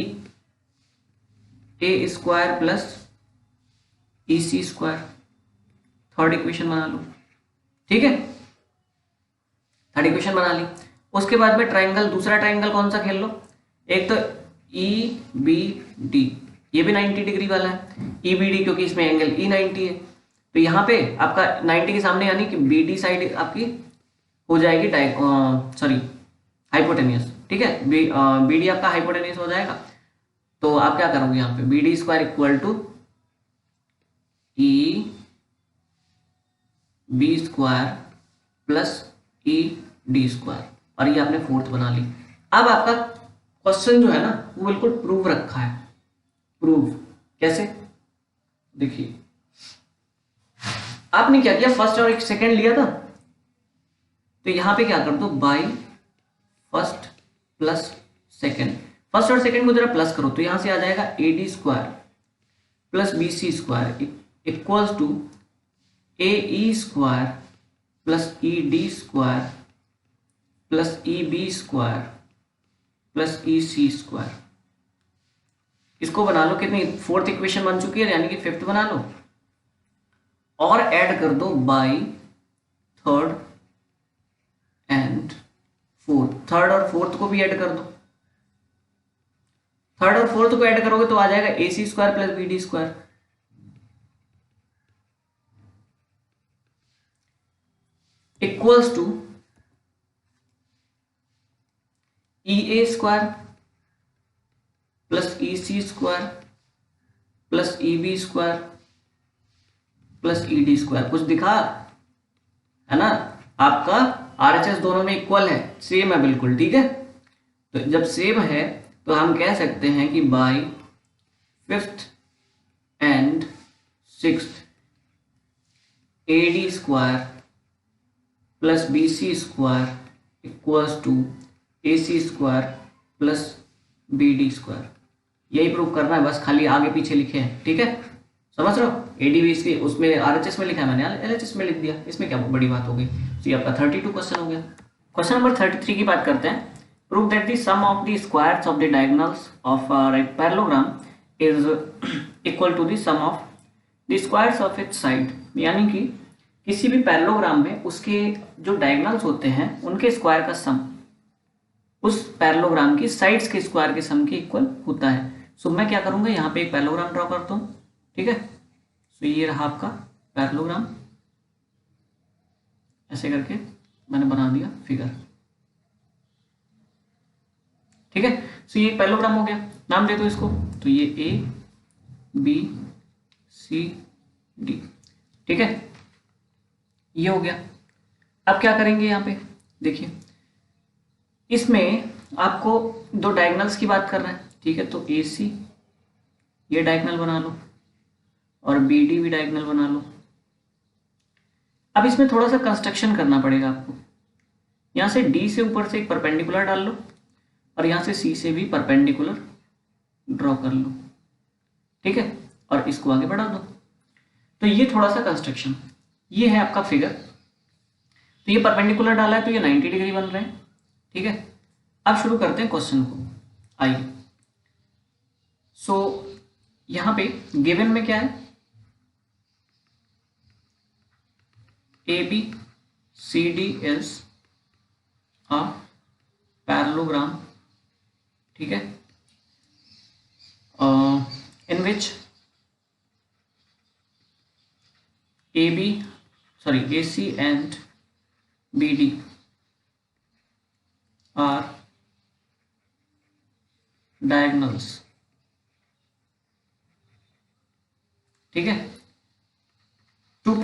A square plus E C square. Third equation बना लो, ठीक है, थर्ड इक्वेशन बना ली। उसके बाद में ट्राइंगल, दूसरा ट्राइंगल कौन सा खेल लो, एक तो ई बी डी, ये भी 90 डिग्री वाला है, ई बी डी, क्योंकि इसमें एंगल ई 90 है, तो यहाँ पे आपका 90 के सामने, यानी कि बी डी साइड आपकी हो जाएगी सॉरी हाइपोटेनियस, ठीक है, बी डी आपका हाइपोटेनियस हो जाएगा। तो आप क्या करोगे यहाँ पे, B D square equal to E B square plus E D square, और ये आपने फोर्थ बना ली। अब आपका क्वेश्चन जो है ना वो बिल्कुल प्रूव रखा है, प्रूव कैसे, देखिए, आपने क्या किया, फर्स्ट और एक सेकंड लिया था, तो यहां पे क्या कर दो, by first plus second, first और सेकंड को जरा प्लस करो, तो यहां से आ जाएगा A D square plus B C square equals to A E square plus E D square plus E B square plus E C square. इसको बना लो, कितनी, फोर्थ इक्वेशन बन चुकी है, यानी कि फिफ्थ बना लो, और ऐड कर दो by third and fourth, third और फोर्थ को भी ऐड कर दो। थर्ड और फोर्थ को ऐड करोगे तो आ जाएगा A C square plus B D square equals to E A square plus E C square plus E B square plus E D square. कुछ दिखा है ना? आपका आरएचएस दोनों में इक्वल है, सेम है बिल्कुल, ठीक है। तो जब सेम है तो हम कह सकते हैं कि by fifth and sixth A D square plus B C square equals to A C square plus B D square. यही प्रूव करना है, बस खाली आगे पीछे लिखे हैं, ठीक है। समझ रहे हो? एडीबी इसके उसमें आरएचएस में लिखा है, मैंने एलएचएस में लिख दिया, इसमें क्या बड़ी बात हो गई। तो ये आपका 32 क्वेश्चन हो गया। क्वेश्चन नंबर 33 की बात करते हैं। Prove that the sum of the squares of the diagonals of a parallelogram is equal to the sum of the squares of its side. यानी कि किसी भी पैरेललोग्राम में उसके जो डायगोनल्स होते हैं उनके स्क्वायर का सम उस पैरेललोग्राम की साइड्स के स्क्वायर के सम के इक्वल होता है। सो मैं क्या करूंगा, यहाँ पे एक पैरेललोग्राम ड्रॉ करता हूँ, ठीक है। सो ये रहा आपका पैरेललोग्राम, ऐसे करके मैंने बना दिया फिगर, ठीक है। सो ये पैरेललोग्राम हो गया, नाम दे दो इसको। तो ये ए बी सी डी, ठीक है, ये हो गया। अब क्या करेंगे यहाँ पे, देखिए इसमें आपको दो डायगोनल्स की बात कर रहे हैं, ठीक है। तो ए सी ये डायगोनल बना लो और बी डी भी डायगोनल बना लो। अब इसमें थोड़ा सा कंस्ट्रक्शन करना पड़ेगा आपको। यहाँ से डी से ऊपर से एक परपेंडिकुलर डाल लो और यहाँ से सी से भी परपेंडिकुलर ड्रॉ कर लो, ठीक है, और इसको आगे बढ़ा दो। तो ये थोड़ा सा कंस्ट्रक्शन, ये है आपका फिगर। तो ये परपेंडिकुलर डाला है तो ये 90 डिग्री बन रहे हैं, ठीक है। अब शुरू करते हैं क्वेश्चन को, आइए। सो यहां पे गिवन में क्या है, A B C D is a parallelogram, ठीक है, in which A C and B D are diagonals, ठीक है। टू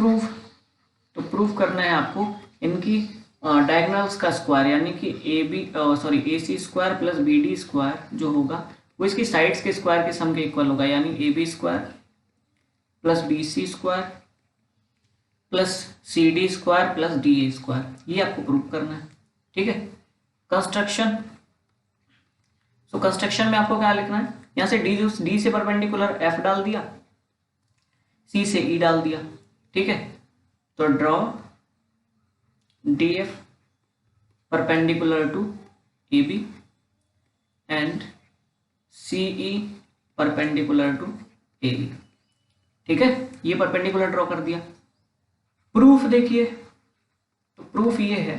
प्रूव करना है आपको इनकी डायगोनल्स का स्क्वायर, यानी कि A C square plus B D square जो होगा वो इसकी साइड्स के स्क्वायर के सम के इक्वल होगा, यानी A B square plus B C square plus C D square plus D A square. ये आपको प्रूव करना है, ठीक है। कंस्ट्रक्शन, सो कंस्ट्रक्शन में आपको क्या लिखना है, यहां से डी से परपेंडिकुलर एफ डाल दिया, सी से ई डाल दिया, ठीक है। तो draw D F perpendicular to A B and C E perpendicular to A B, ठीक है। ये परपेंडिकुलर ड्रॉ कर दिया। प्रूफ देखिए, तो प्रूफ ये है,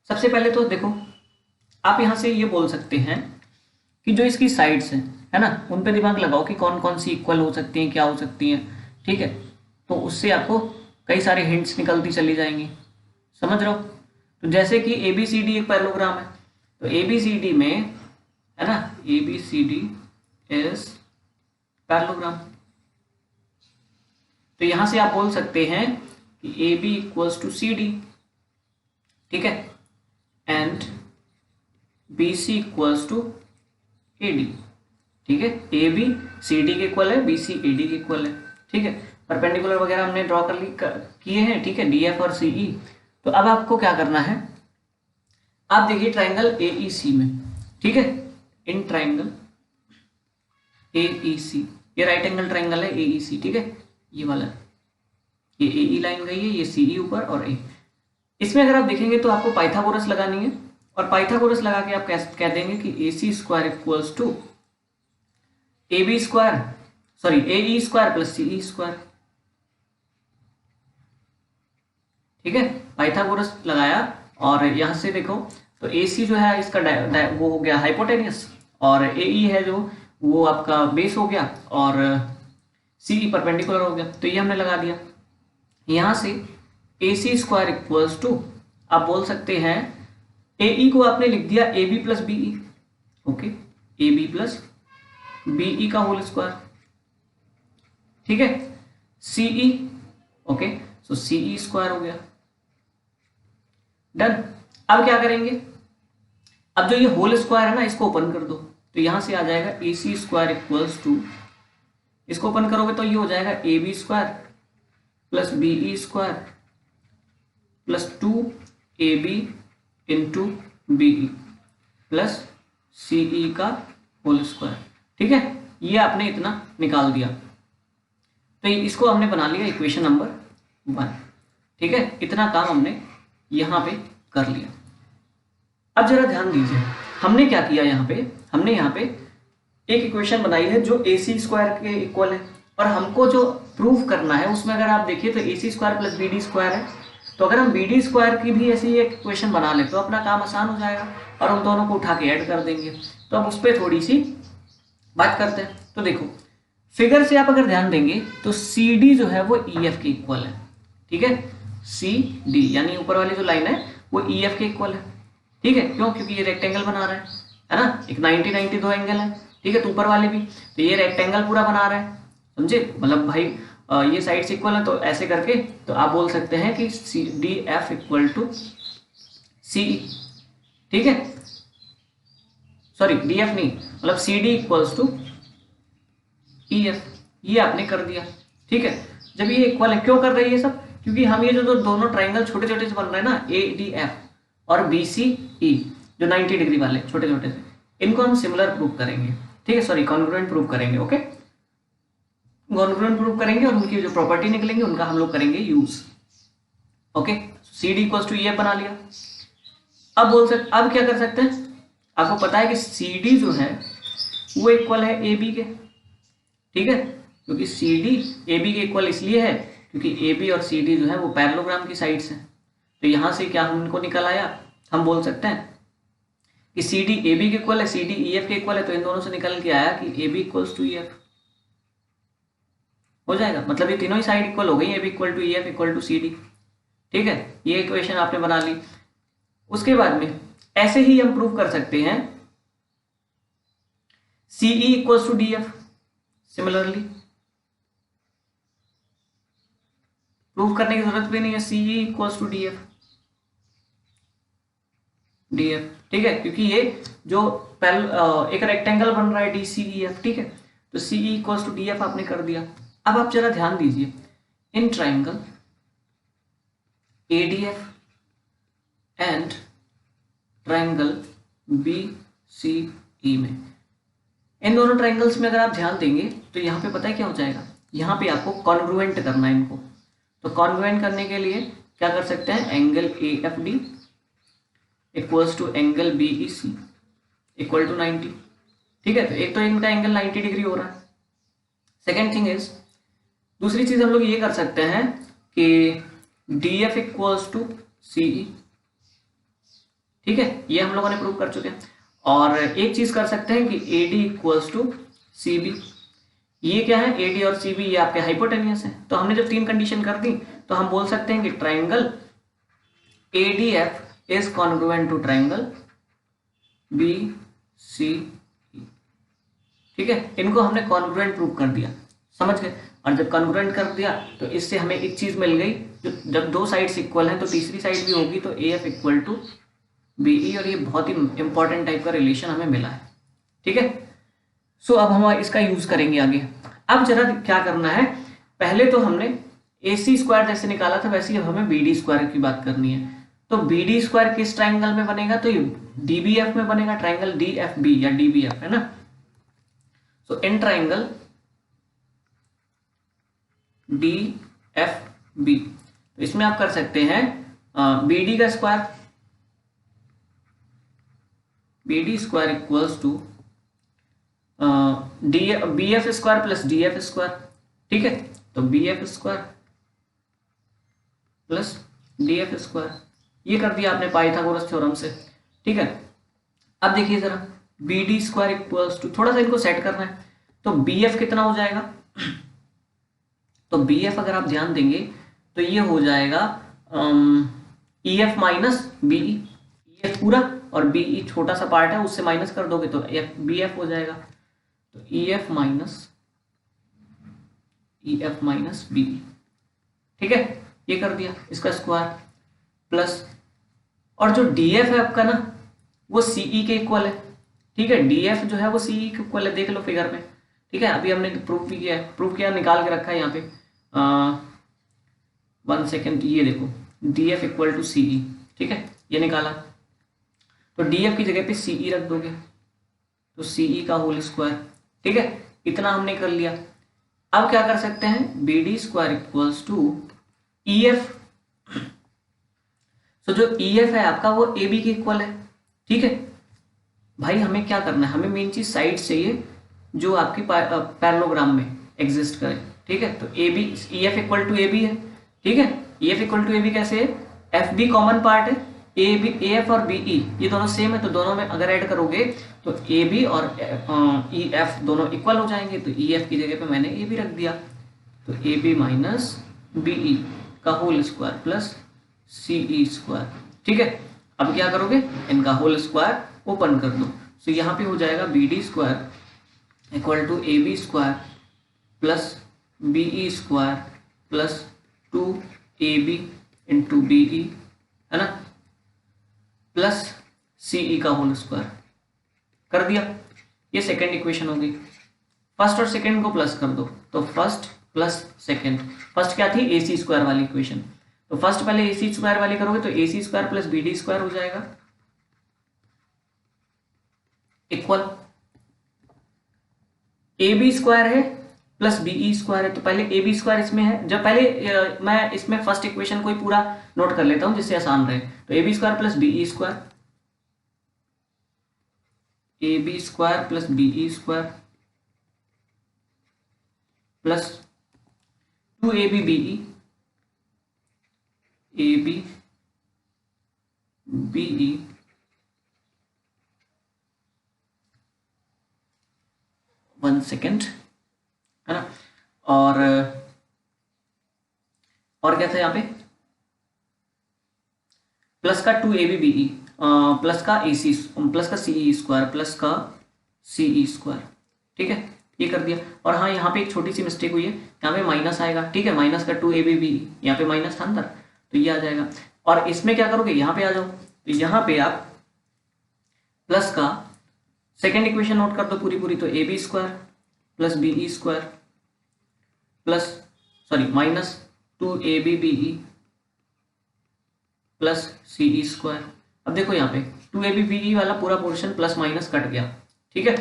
सबसे पहले तो देखो आप यहां से ये बोल सकते हैं कि जो इसकी साइड्स हैं, है ना, उन पे दिमाग लगाओ कि कौन कौन सी इक्वल हो सकती हैं, क्या हो सकती हैं, ठीक है। तो उससे आपको कई सारे हिंट्स निकलती चली जाएंगी, समझ रहे हो। तो जैसे कि ए बी सी डी एक पैरेललोग्राम है, तो ए बी सी डी में, है ना, A B C D is parallelogram. तो यहां से आप बोल सकते हैं कि A B equals to C D, ठीक है, and B C equals to A D, ठीक है। ए बी सी डी के इक्वल है, बी सी ए डी के इक्वल है, ठीक है। परपेंडिकुलर वगैरह हमने ड्रॉ किए हैं, ठीक है, डी एफ और सी ई। तो अब आपको क्या करना है, आप देखिए ट्राइंगल ए ई सी में, ठीक है, इन ट्राइंगल ए ई सी, ये राइट एंगल ट्राइंगल है ए ई सी, ठीक है, ये वाला, ये ए ई लाइन गई है, ये सी ई ऊपर और ए। इसमें अगर आप देखेंगे तो आपको पाइथागोरस लगानी है, और पाइथागोरस लगा के आप कह देंगे कि A C square equals to A B square, sorry A E square plus C E square, ठीक है। पाइथागोरस लगाया और यहाँ से देखो तो ए सी जो है इसका वो हो गया हाइपोटेनियस, और ए ई है जो वो आपका बेस हो गया, और सी ई परपेंडिकुलर हो गया। तो ये हमने लगा दिया। यहाँ से ए सी स्क्वायर इक्वल्स टू, आप बोल सकते हैं ए ई को आपने लिख दिया A B plus B E, okay, A B plus B E का होल स्क्वायर, ठीक है, सी ई, ओके, सो सी ई स्क्वायर हो गया, डन। अब क्या करेंगे, अब जो ये होल स्क्वायर है ना इसको ओपन कर दो, तो यहां से आ जाएगा A C square equals to, इसको ओपन करोगे तो ये हो जाएगा A B square plus B E square plus 2ab into B E plus C E का होल स्क्वायर, ठीक है। ये आपने इतना निकाल दिया, तो इसको हमने बना लिया इक्वेशन नंबर 1, ठीक है। इतना काम हमने यहाँ पे कर लिया। अब जरा ध्यान दीजिए, हमने क्या किया, हमने यहाँ पे एक इक्वेशन बनाई है जो ए सी स्क्वायर के इक्वल है, और हमको जो प्रूव करना है उसमें अगर आप देखिए तो A C square plus B D square है। तो अगर हम बी डी स्क्वायर की भी ऐसी एक इक्वेशन बना ले तो अपना काम आसान हो जाएगा, और उन दोनों को उठा के ऐड कर देंगे। तो अब उस पर थोड़ी सी बात करते हैं। तो देखो फिगर से आप अगर ध्यान देंगे तो सी डी जो है वो ई एफ के इक्वल है, ठीक है। सी डी यानी ऊपर वाली जो लाइन है वो ई एफ के इक्वल है, ठीक है। क्यों? क्योंकि ये रेक्टेंगल बना रहा है ना, एक 90-90 दो एंगल है, ठीक है। तो ऊपर वाले भी, तो ये रेक्टेंगल पूरा बना रहा है, समझे, मतलब भाई ये साइड्स इक्वल है, तो ऐसे करके तो आप बोल सकते हैं कि C D F equal to C, ठीक है, सॉरी डी एफ नहीं, मतलब C D equals to E F. ये आपने कर दिया, ठीक है। जब ये इक्वल है, क्यों कर रहे हैं ये सब, क्योंकि हम ये जो दोनों ट्राइंगल छोटे छोटे से बन रहे हैं ना, ए डी एफ और बी सी ई, जो 90 डिग्री वाले छोटे छोटे से, इनको हम सिमिलर प्रूव करेंगे, ठीक है, सॉरी कॉन्ग्रुएंट प्रूव करेंगे, ओके, कॉन्ग्रुएंट प्रूव करेंगे, और उनकी जो प्रॉपर्टी निकलेंगे उनका हम लोग करेंगे use, okay. C D equals to E F बना लिया। अब क्या कर सकते हैं, आपको पता है कि सी डी जो है वो इक्वल है ए बी के, ठीक है, क्योंकि सी डी ए बी के इक्वल इसलिए है क्योंकि ए बी और सी डी जो है वो पैरेललोग्राम की साइड्स हैं। तो यहां से क्या हमको निकल आया, हम बोल सकते हैं कि सी डी ए बी के इक्वल है, सी डी ई एफ के इक्वल है, तो इन दोनों से निकल के आया कि A B equals to E F हो जाएगा। मतलब ये तीनों ही साइड इक्वल हो गई, A B equal to E F equal to C D, ठीक है। ये इक्वेशन आपने बना ली। उसके बाद में ऐसे ही हम प्रूव कर सकते हैं C E equals to D F, similarly prove करने की जरूरत भी नहीं है, C E equals to D F, ठीक है, क्योंकि ये जो एक रेक्टेंगल बन रहा है डी सी ई एफ, ठीक है। तो C E equals to D F आपने कर दिया। अब आप जरा ध्यान दीजिए, in triangle A D F and triangle B C E में, इन दोनों ट्राइंगल्स में अगर आप ध्यान देंगे तो यहाँ पे पता है क्या हो जाएगा, यहाँ पे आपको कॉन्ग्रुएंट करना है इनको। तो कॉन्ग्रुएंट करने के लिए क्या कर सकते हैं, angle A F D equals to angle B E C equal to 90, ठीक है। तो एक तो इनका एंगल 90 डिग्री हो रहा है। सेकेंड थिंग इज, दूसरी चीज हम लोग ये कर सकते हैं कि D F equals to C E, ठीक है, ये हम लोगों ने प्रूव कर चुके हैं। और एक चीज कर सकते हैं कि A D equals to C B. ये क्या है, ए डी और सी बी ये आपके हाइपोटेनियस है। तो हमने जब 3 कंडीशन कर दी तो हम बोल सकते हैं कि triangle A D F is congruent to triangle B C E, ठीक है। इनको हमने कॉन्ग्रुएंट प्रूव कर दिया, समझ गए। और जब कॉन्ग्रुएंट कर दिया तो इससे हमें एक चीज मिल गई, जो जब दो साइड्स इक्वल हैं तो तीसरी साइड भी होगी, तो A F equal to B E, और ये बहुत ही इंपॉर्टेंट टाइप का रिलेशन हमें मिला है, ठीक है। सो अब हम इसका यूज करेंगे आगे। अब जरा क्या करना है, पहले तो हमने ए सी स्क्वायर जैसे निकाला था वैसे ही अब हमें बी डी स्क्वायर की बात करनी है। तो बी डी स्क्वायर किस ट्राइंगल में बनेगा, तो ये डी बी एफ में बनेगा, ट्राइंगल डी एफ बी या डी बी एफ, है ना। So in triangle D F B, तो इसमें आप कर सकते हैं बी डी का square, B D square equals to B F square plus D F square, ठीक है। तो B F square plus D F square ये कर दिया आपने पाइथागोरस थ्योरम से, ठीक है। अब देखिए जरा, B D square equals to, थोड़ा सा इनको सेट करना है, तो बी एफ कितना हो जाएगा, तो बी एफ अगर आप ध्यान देंगे तो ये हो जाएगा E F minus BE, E F पूरा और बीई छोटा सा पार्ट है उससे माइनस कर दोगे तो एफ बी एफ हो जाएगा, तो ई एफ माइनस बीई, ठीक है। ये कर दिया, इसका स्क्वायर प्लस, और जो डी एफ है आपका ना वो सीई के इक्वल है, ठीक है। डी एफ जो है वो सीई के इक्वल है, देख लो फिगर में, ठीक है। अभी हमने प्रूफ भी किया है, प्रूफ किया, निकाल के रखा है यहाँ पे, 1 सेकेंड, ये देखो D F equal to CE, ठीक है, ये निकाला, तो डी एफ की जगह पे सीई रख दोगे तो सीई का होल स्क्वायर, ठीक है। इतना हमने कर लिया। अब क्या कर सकते हैं, B D square equals to E F, तो जो ई एफ है आपका वो ए बी के इक्वल है, ठीक है। भाई हमें क्या करना है, हमें मेन चीज साइड चाहिए जो आपकी पैरेललोग्राम में एग्जिस्ट करे, ठीक है। तो A B, E F equal to A B है, ठीक है। E F equal to A B कैसे है, एफ बी कॉमन पार्ट है, ए बी, ए एफ और बी ई ये दोनों सेम है, तो दोनों में अगर ऐड करोगे तो ए बी और ई एफ दोनों इक्वल हो जाएंगे, तो ई एफ की जगह पे मैंने ए बी रख दिया, तो A B minus B E का whole square plus C E square, ठीक है। अब क्या करोगे, इनका होल स्क्वायर ओपन कर दो, तो यहाँ पे हो जाएगा B D square equal to A B square plus B E square plus 2ab into B E, है ना, प्लस सी ई का होल स्क्वायर, कर दिया। ये सेकेंड इक्वेशन होगी। फर्स्ट और सेकेंड को प्लस कर दो, तो फर्स्ट प्लस सेकेंड, फर्स्ट क्या थी, ए सी स्क्वायर वाली इक्वेशन, तो फर्स्ट पहले ए सी स्क्वायर वाली करोगे तो A C square plus B D square हो जाएगा इक्वल, ए बी स्क्वायर है प्लस बी ई स्क्वायर है, तो पहले ए बी स्क्वायर इसमें है, जब पहले मैं इसमें फर्स्ट इक्वेशन को ही पूरा नोट कर लेता हूं जिससे आसान रहे, तो A B square plus B E square, A B square plus B E square plus 2ab B E, A B B E, one second, है ना, और क्या था यहाँ पे, प्लस का 2ab बी ई प्लस का ए सी प्लस का सी ई स्क्वायर प्लस का सी ई स्क्वायर, ठीक है, ये कर दिया। और हाँ यहाँ पे एक छोटी सी मिस्टेक हुई है, यहाँ पे माइनस आएगा, ठीक है, माइनस का 2ab बी ई, यहाँ पे माइनस था अंदर तो ये आ जाएगा, और इसमें क्या करोगे, यहाँ पे आ जाओ, तो यहाँ पे आप प्लस का सेकेंड इक्वेशन नोट कर दो पूरी पूरी, तो A B square plus B E square plus sorry minus 2ab B E plus C E square. अब देखो यहाँ पे 2ab बी ई वाला पूरा पोर्शन प्लस माइनस कट गया, ठीक है।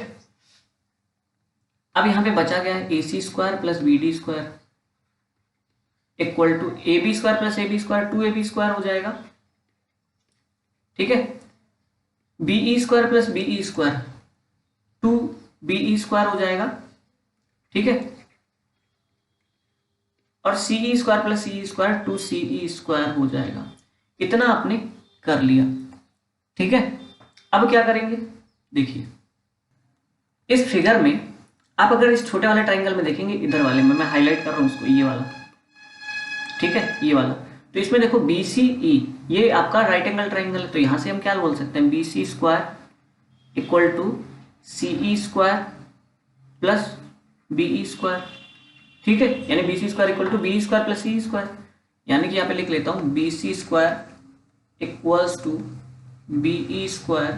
अब यहाँ पे बचा गया है A C square plus B D square equal to A B square plus A B square, 2ab square हो जाएगा, ठीक है। B E square plus B E square 2b square हो जाएगा, ठीक है, और C E square plus C E square 2c square हो जाएगा। इतना आपने कर लिया, ठीक है। अब क्या करेंगे, देखिए इस फिगर में आप अगर इस छोटे वाले ट्राइंगल में देखेंगे, इधर वाले में मैं हाईलाइट कर रहा हूं उसको, ये वाला, ठीक है, ये वाला, तो इसमें देखो बी सी ई, ये आपका राइट एंगल ट्राइंगल है, तो यहां से हम क्या बोल सकते हैं, B C square equal to C E square plus B E square, ठीक है, यानी B C square equal to B square plus C square, यानी कि यहाँ पे लिख लेता हूं B C square equals to B E square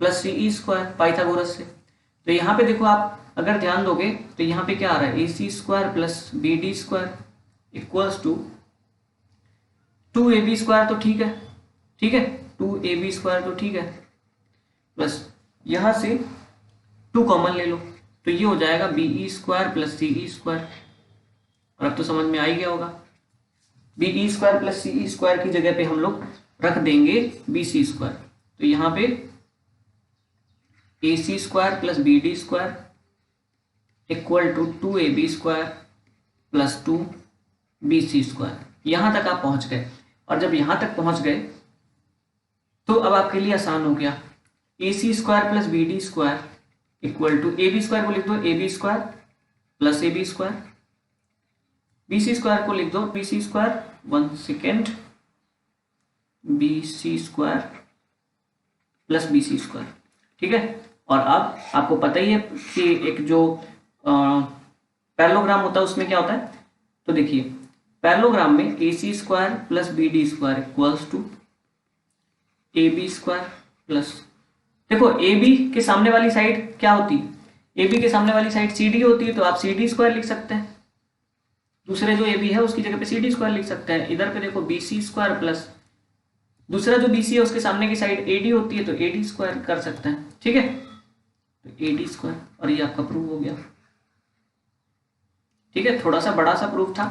plus C E square Pythagoras से। तो यहाँ पे देखो आप अगर ध्यान दोगे तो यहाँ पे क्या आ रहा है, A C square plus B D square equals to 2ab square, तो ठीक है, ठीक है, 2ab स्क्वायर तो ठीक है, प्लस यहां से 2 कॉमन ले लो, तो ये हो जाएगा B E square plus C E square, और अब तो समझ में आ ही गया होगा, B E square plus C E square की जगह पे हम लोग रख देंगे बी सी स्क्वायर, तो यहाँ पे A C square plus B D square equal to 2ab square plus 2bc square. यहां तक आप पहुंच गए, और जब यहां तक पहुंच गए तो अब आपके लिए आसान हो गया, A C square plus B D square equal to A B square को लिख दो A B square plus A B square, B C square को लिख दो B C square, 1 second, B C square plus B C square. ठीक है, और अब आपको पता ही है कि एक जो पैरेललोग्राम होता है उसमें क्या होता है, तो देखिए पैरेललोग्राम में A C square plus B D square equals to A B square plus, देखो ए बी के सामने वाली साइड क्या होती है, ए बी के सामने वाली साइड सी डी होती है, तो आप सी डी स्क्वायर लिख सकते हैं, दूसरे जो ए बी है उसकी जगह पे सी डी स्क्वायर लिख सकते हैं। इधर पे देखो बी सी स्क्वायर प्लस दूसरा जो बी सी है उसके सामने की साइड ए डी होती है, तो ए डी स्क्वायर कर सकते हैं। ठीक है, तो ए डी स्क्वायर, और ये आपका प्रूफ हो गया। ठीक है, थोड़ा सा बड़ा सा प्रूफ था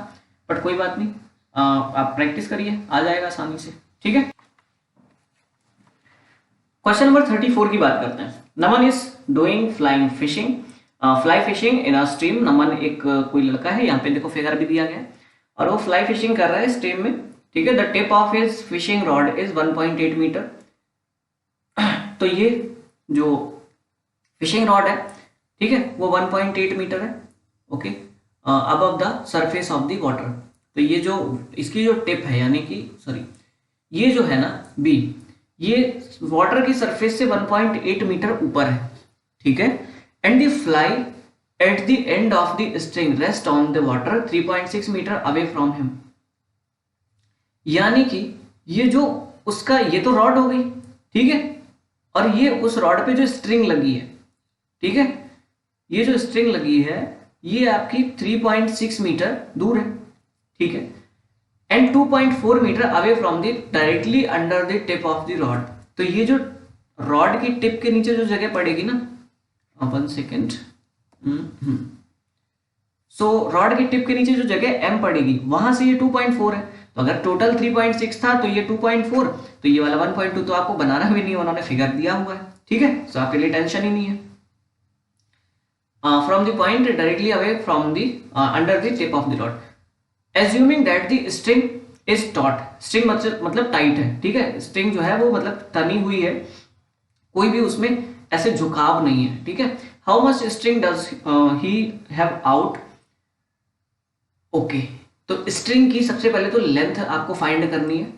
बट कोई बात नहीं, आप प्रैक्टिस करिए, आ जाएगा आसानी से। ठीक है, क्वेश्चन नंबर 34 की बात करते हैं। Naman is doing flying fishing, fly fishing in a stream. Naman एक कोई लड़का है, यहाँ पे देखो फिगर भी दिया गया है, और वो फ्लाई फिशिंग कर रहा है स्ट्रीम में। ठीक है, the tip of his fishing rod is 1.8 meter. तो ये जो फिशिंग रॉड है, ठीक है, वो 1.8 मीटर है, okay, above the surface of the water. तो ये जो इसकी जो टिप है, यानी कि सॉरी ये जो है ना बी, ये वाटर की सरफेस से 1.8 मीटर ऊपर है। ठीक है, and the fly at the end of the string rest on the water 3.6 meter away from him. यानी कि ये जो उसका, ये तो रॉड हो गई, ठीक है, और ये उस रॉड पे जो स्ट्रिंग लगी है, ठीक है, ये जो स्ट्रिंग लगी है ये आपकी 3.6 मीटर दूर है। ठीक है, and 2.4 meter away from the directly under the tip of the rod. तो ये जो रॉड की टिप के नीचे जो जगह पड़ेगी ना, 1 सेकेंड, सो रॉड की टिप के नीचे जो जगह M पड़ेगी वहां से ये 2.4 है। तो अगर टोटल 3.6 था तो ये 2.4, तो ये वाला 1.2 तो आपको बनाना भी नहीं, उन्होंने फिगर दिया हुआ है। ठीक है, तो आपके लिए टेंशन ही नहीं है। From the point directly away from the under the tip of the rod, assuming that the string is taught. String मतलब टाइट है। ठीक है, स्ट्रिंग जो है वो मतलब तनी हुई है, कोई भी उसमें ऐसे झुकाव नहीं है। ठीक है, how much string does he have out. Okay, तो स्ट्रिंग की सबसे पहले तो लेंथ आपको फाइंड करनी है।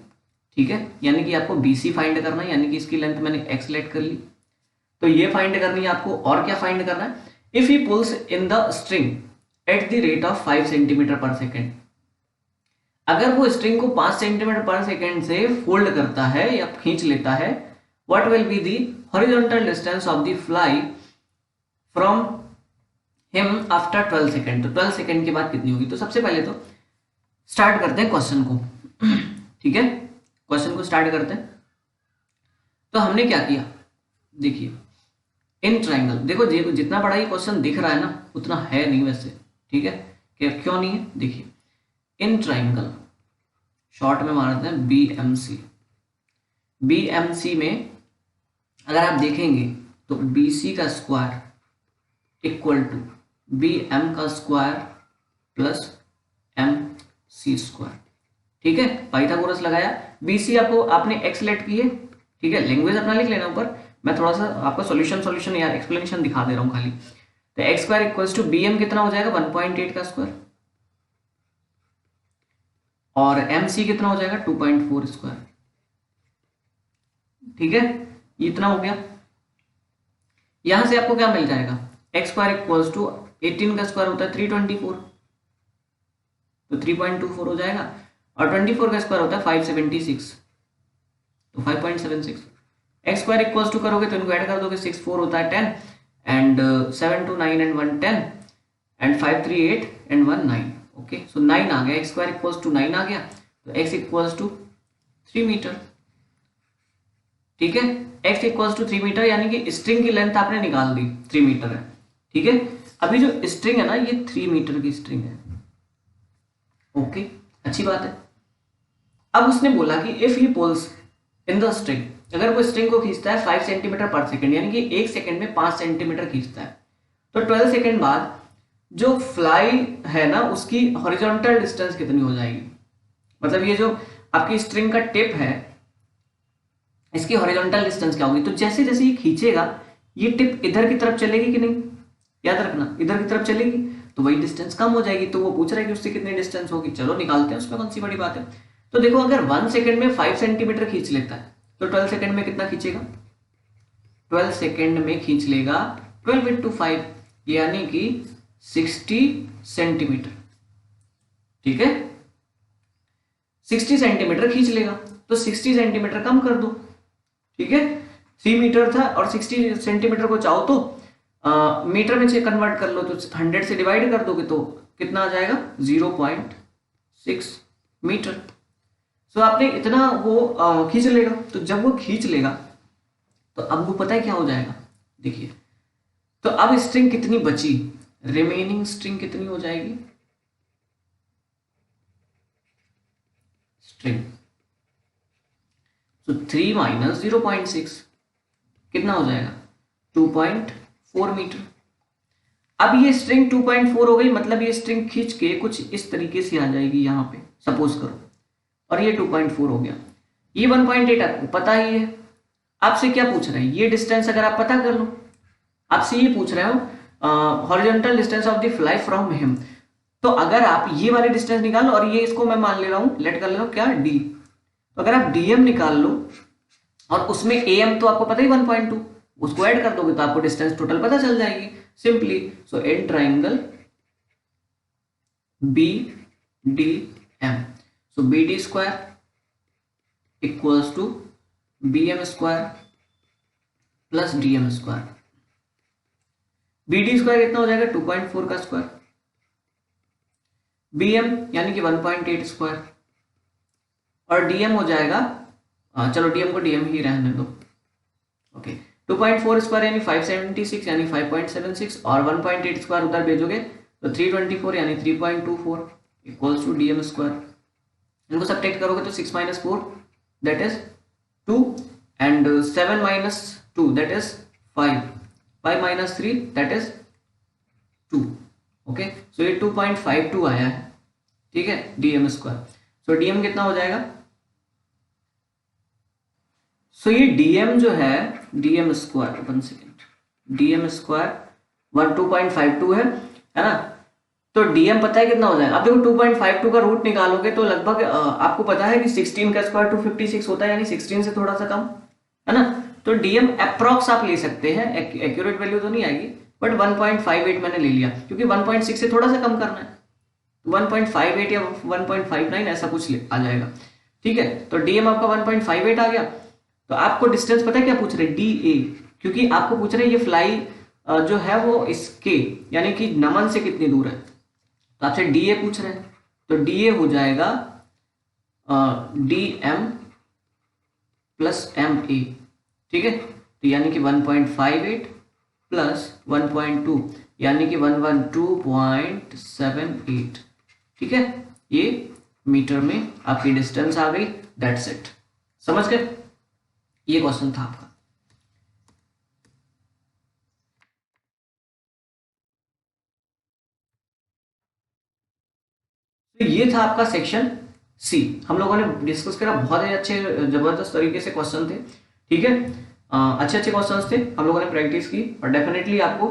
ठीक है, यानी कि आपको BC फाइंड करना है, यानी कि इसकी लेंथ मैंने x लेट कर ली, तो ये फाइंड करनी है आपको। और क्या फाइंड करना है, if he pools in the string at the rate of 5 centimetre पर सेकेंड। अगर वो स्ट्रिंग को 5 सेंटीमीटर पर सेकेंड से फोल्ड करता है या खींच लेता है, what will be the horizontal distance of the fly from him after 12 second. तो 12 सेकेंड के बाद कितनी होगी। तो सबसे पहले तो स्टार्ट करते हैं क्वेश्चन को। ठीक है, क्वेश्चन को स्टार्ट करते हैं। तो हमने क्या किया, देखिए इन ट्राइंगल, देखो जितना बड़ा ये क्वेश्चन दिख रहा है ना उतना है नहीं वैसे। ठीक है, क्यों नहीं है, देखिए इन ट्राइंगल शॉर्ट में मारते हैं BMC। BMC में अगर आप देखेंगे तो BC का स्क्वायर इक्वल टू BM का स्क्वायर प्लस MC स्क्वायर। ठीक है, पाइथागोरस लगाया, BC आपने x लेट की है। ठीक है, लैंग्वेज अपना लिख लेना ऊपर, मैं थोड़ा सा आपको सॉल्यूशन या एक्सप्लेनेशन दिखा दे रहा हूं खाली। तो x square equals to BM कितना हो जाएगा 1.8 का स्क्वायर, और MC कितना हो जाएगा 2.4 स्क्वायर। ठीक है, इतना हो गया। यहां से आपको क्या मिल जाएगा, x स्क्वायर इक्वल्स टू 18 का स्क्वायर होता है 324, तो 3.24 हो जाएगा, और 24 का स्क्वायर होता है 576, तो 5.76। एक्स स्क्वायर इक्वल्स टू करोगे तो इनको ऐड कर दोगे, 6 4 होता है 10, and 7 2 9 and 1 10, and 5 3 8 and 1 9। Okay, so 9 आ गया, एक्स स्क्वायर इक्वल्स टू 9 आ गया, तो एक्स इक्वल्स टू 3 मीटर। ठीक है, एक्स इक्वल्स टू 3 मीटर, यानी कि स्ट्रिंग की लेंथ आपने निकाल दी 3 मीटर है। ठीक है, अभी जो स्ट्रिंग है ना ये 3 मीटर की स्ट्रिंग है। ओके, अच्छी बात है। अब उसने बोला कि if he pools in the string, अगर वो स्ट्रिंग को खींचता है 5 सेंटीमीटर पर सेकेंड, यानी कि 1 सेकेंड में 5 सेंटीमीटर खींचता है, तो 12 सेकेंड बाद जो फ्लाई है ना उसकी हॉरिजॉन्टल डिस्टेंस कितनी हो जाएगी। मतलब ये जो आपकी स्ट्रिंग का टिप है, इसकी हॉरिजॉन्टल डिस्टेंस क्या होगी? तो जैसे जैसे ये खींचेगा ये टिप इधर की तरफ चलेगी कि नहीं, याद रखना इधर की तरफ चलेगी तो वही डिस्टेंस कम हो जाएगी। तो वो पूछ रहा है कि उससे कितनी डिस्टेंस होगी, चलो निकालते हैं, उसमें कौन सी बड़ी बात है। तो देखो अगर 1 सेकेंड में 5 सेंटीमीटर खींच लेता है तो 12 सेकेंड में कितना खींचेगा? 12 सेकेंड में खींच लेगा 12 इंटू 5 यानी कि 60 सेंटीमीटर। ठीक है, 60 सेंटीमीटर खींच लेगा तो 60 सेंटीमीटर कम कर दो। ठीक है, 3 मीटर था और 60 सेंटीमीटर को चाहो तो मीटर में से कन्वर्ट कर लो, तो 100 से डिवाइड कर दोगे तो कितना आ जाएगा? 0.6 मीटर। सो आपने इतना वो खींच लेगा। तो जब वो खींच लेगा तो अब वो पता है क्या हो जाएगा, देखिए। तो अब स्ट्रिंग कितनी बची, रिमेनिंग स्ट्रिंग कितनी हो जाएगी? स्ट्रिंग तो 3 माइनस 0.6 कितना हो जाएगा? 2.4 मीटर। अब ये स्ट्रिंग 2.4 हो गई, मतलब ये स्ट्रिंग खींच के कुछ इस तरीके से आ जाएगी यहाँ पे, सपोज करो, और ये 2.4 हो गया। ये 1.8 आपको पता ही है। आपसे क्या पूछ रहे हैं? ये डिस्टेंस अगर आप पता कर लो, आपसे ये पूछ रहे हो horizontal distance of the fly from him. तो अगर आप ये वाले डिस्टेंस निकालो और ये इसको मैं मान ले रहा हूं, लेट कर ले रहा हूं क्या, डी। तो अगर आप डीएम निकाल लो और उसमें एम तो आपको पता ही 1.2, उसको ऐड कर दोगे तो आपको डिस्टेंस टोटल पता चल जाएगी simply. So in triangle B D M, so B D square equals to B M square plus D M square. B D square कितना हो जाएगा? 2.4 का स्क्वायर, बी एम यानी कि 1.8 स्क्वायर, और डीएम हो जाएगा, चलो डीएम को डीएम ही रहने दो। ओके, 2.4 स्क्वायर यानी 576 यानी 5.76, और 1.8 स्क्वायर उधर भेजोगे तो 324 यानी 3.24 इक्वल्स टू डीएम स्क्वायर। इनको सब्ट्रैक्ट करोगे तो 6 minus 4 that is 2 and 7 minus 2 that is 5, 5 minus 3 that is 2। Okay, so ये 2.52 आया है। ठीक है, डीएम स्क्वायर। सो डीएम कितना हो जाएगा? सो ये डीएम जो है, DM square, 1 second, DM square 2.52 है ना। तो डीएम पता है कितना हो जाएगा? अब देखो 2.52 का रूट निकालोगे तो लगभग आपको पता है कि 16 का स्क्वायर 256 होता है, यानी 16 से थोड़ा सा कम, है ना। तो डीएम अप्रॉक्स आप ले सकते हैं, एक्यूरेट वैल्यू तो नहीं आएगी, बट 1.58 मैंने ले लिया क्योंकि 1.6 से थोड़ा सा कम करना है, 1.58 या 1.59 ऐसा कुछ आ जाएगा। ठीक है, तो डीएम आपका 1.58 आ गया। तो आपको डिस्टेंस पता है क्या पूछ रहे हैं? डी ए, क्योंकि आपको पूछ रहे हैं ये फ्लाई जो है वो इसके यानी कि नमन से कितनी दूर है, तो आपसे डी ए पूछ रहे हैं। तो डी ए हो जाएगा D M plus M A. ठीक है, तो यानी कि 1.58 प्लस 1.2 यानी कि 112.78। ठीक है, ये मीटर में आपकी डिस्टेंस आ गई, दैट्स इट। समझ गए? ये क्वेश्चन था आपका। तो ये था आपका सेक्शन सी। हम लोगों ने डिस्कस करा, बहुत ही अच्छे जबरदस्त तरीके से क्वेश्चन थे। ठीक है, अच्छे अच्छे क्वेश्चंस थे, हम लोगों ने प्रैक्टिस की और डेफिनेटली आपको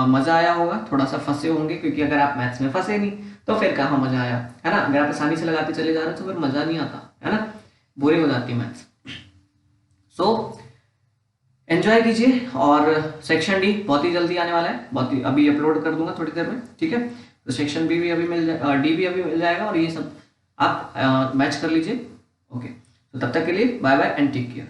मजा आया होगा। थोड़ा सा फंसे होंगे क्योंकि अगर आप मैथ्स में फंसे नहीं तो फिर कहाँ मजा आया, है ना। अगर आप आसानी से लगाते चले जा रहे हो तो फिर मजा नहीं आता, है ना, बोरिंग हो जाती है मैथ्स। सो एंजॉय कीजिए, और सेक्शन डी बहुत ही जल्दी आने वाला है, बहुत ही अभी अपलोड कर दूंगा थोड़ी देर में। ठीक है, तो सेक्शन बी भी अभी मिल जाए, डी भी अभी मिल जाएगा, और ये सब आप मैच कर लीजिए। ओके, तो तब तक के लिए bye bye and take care.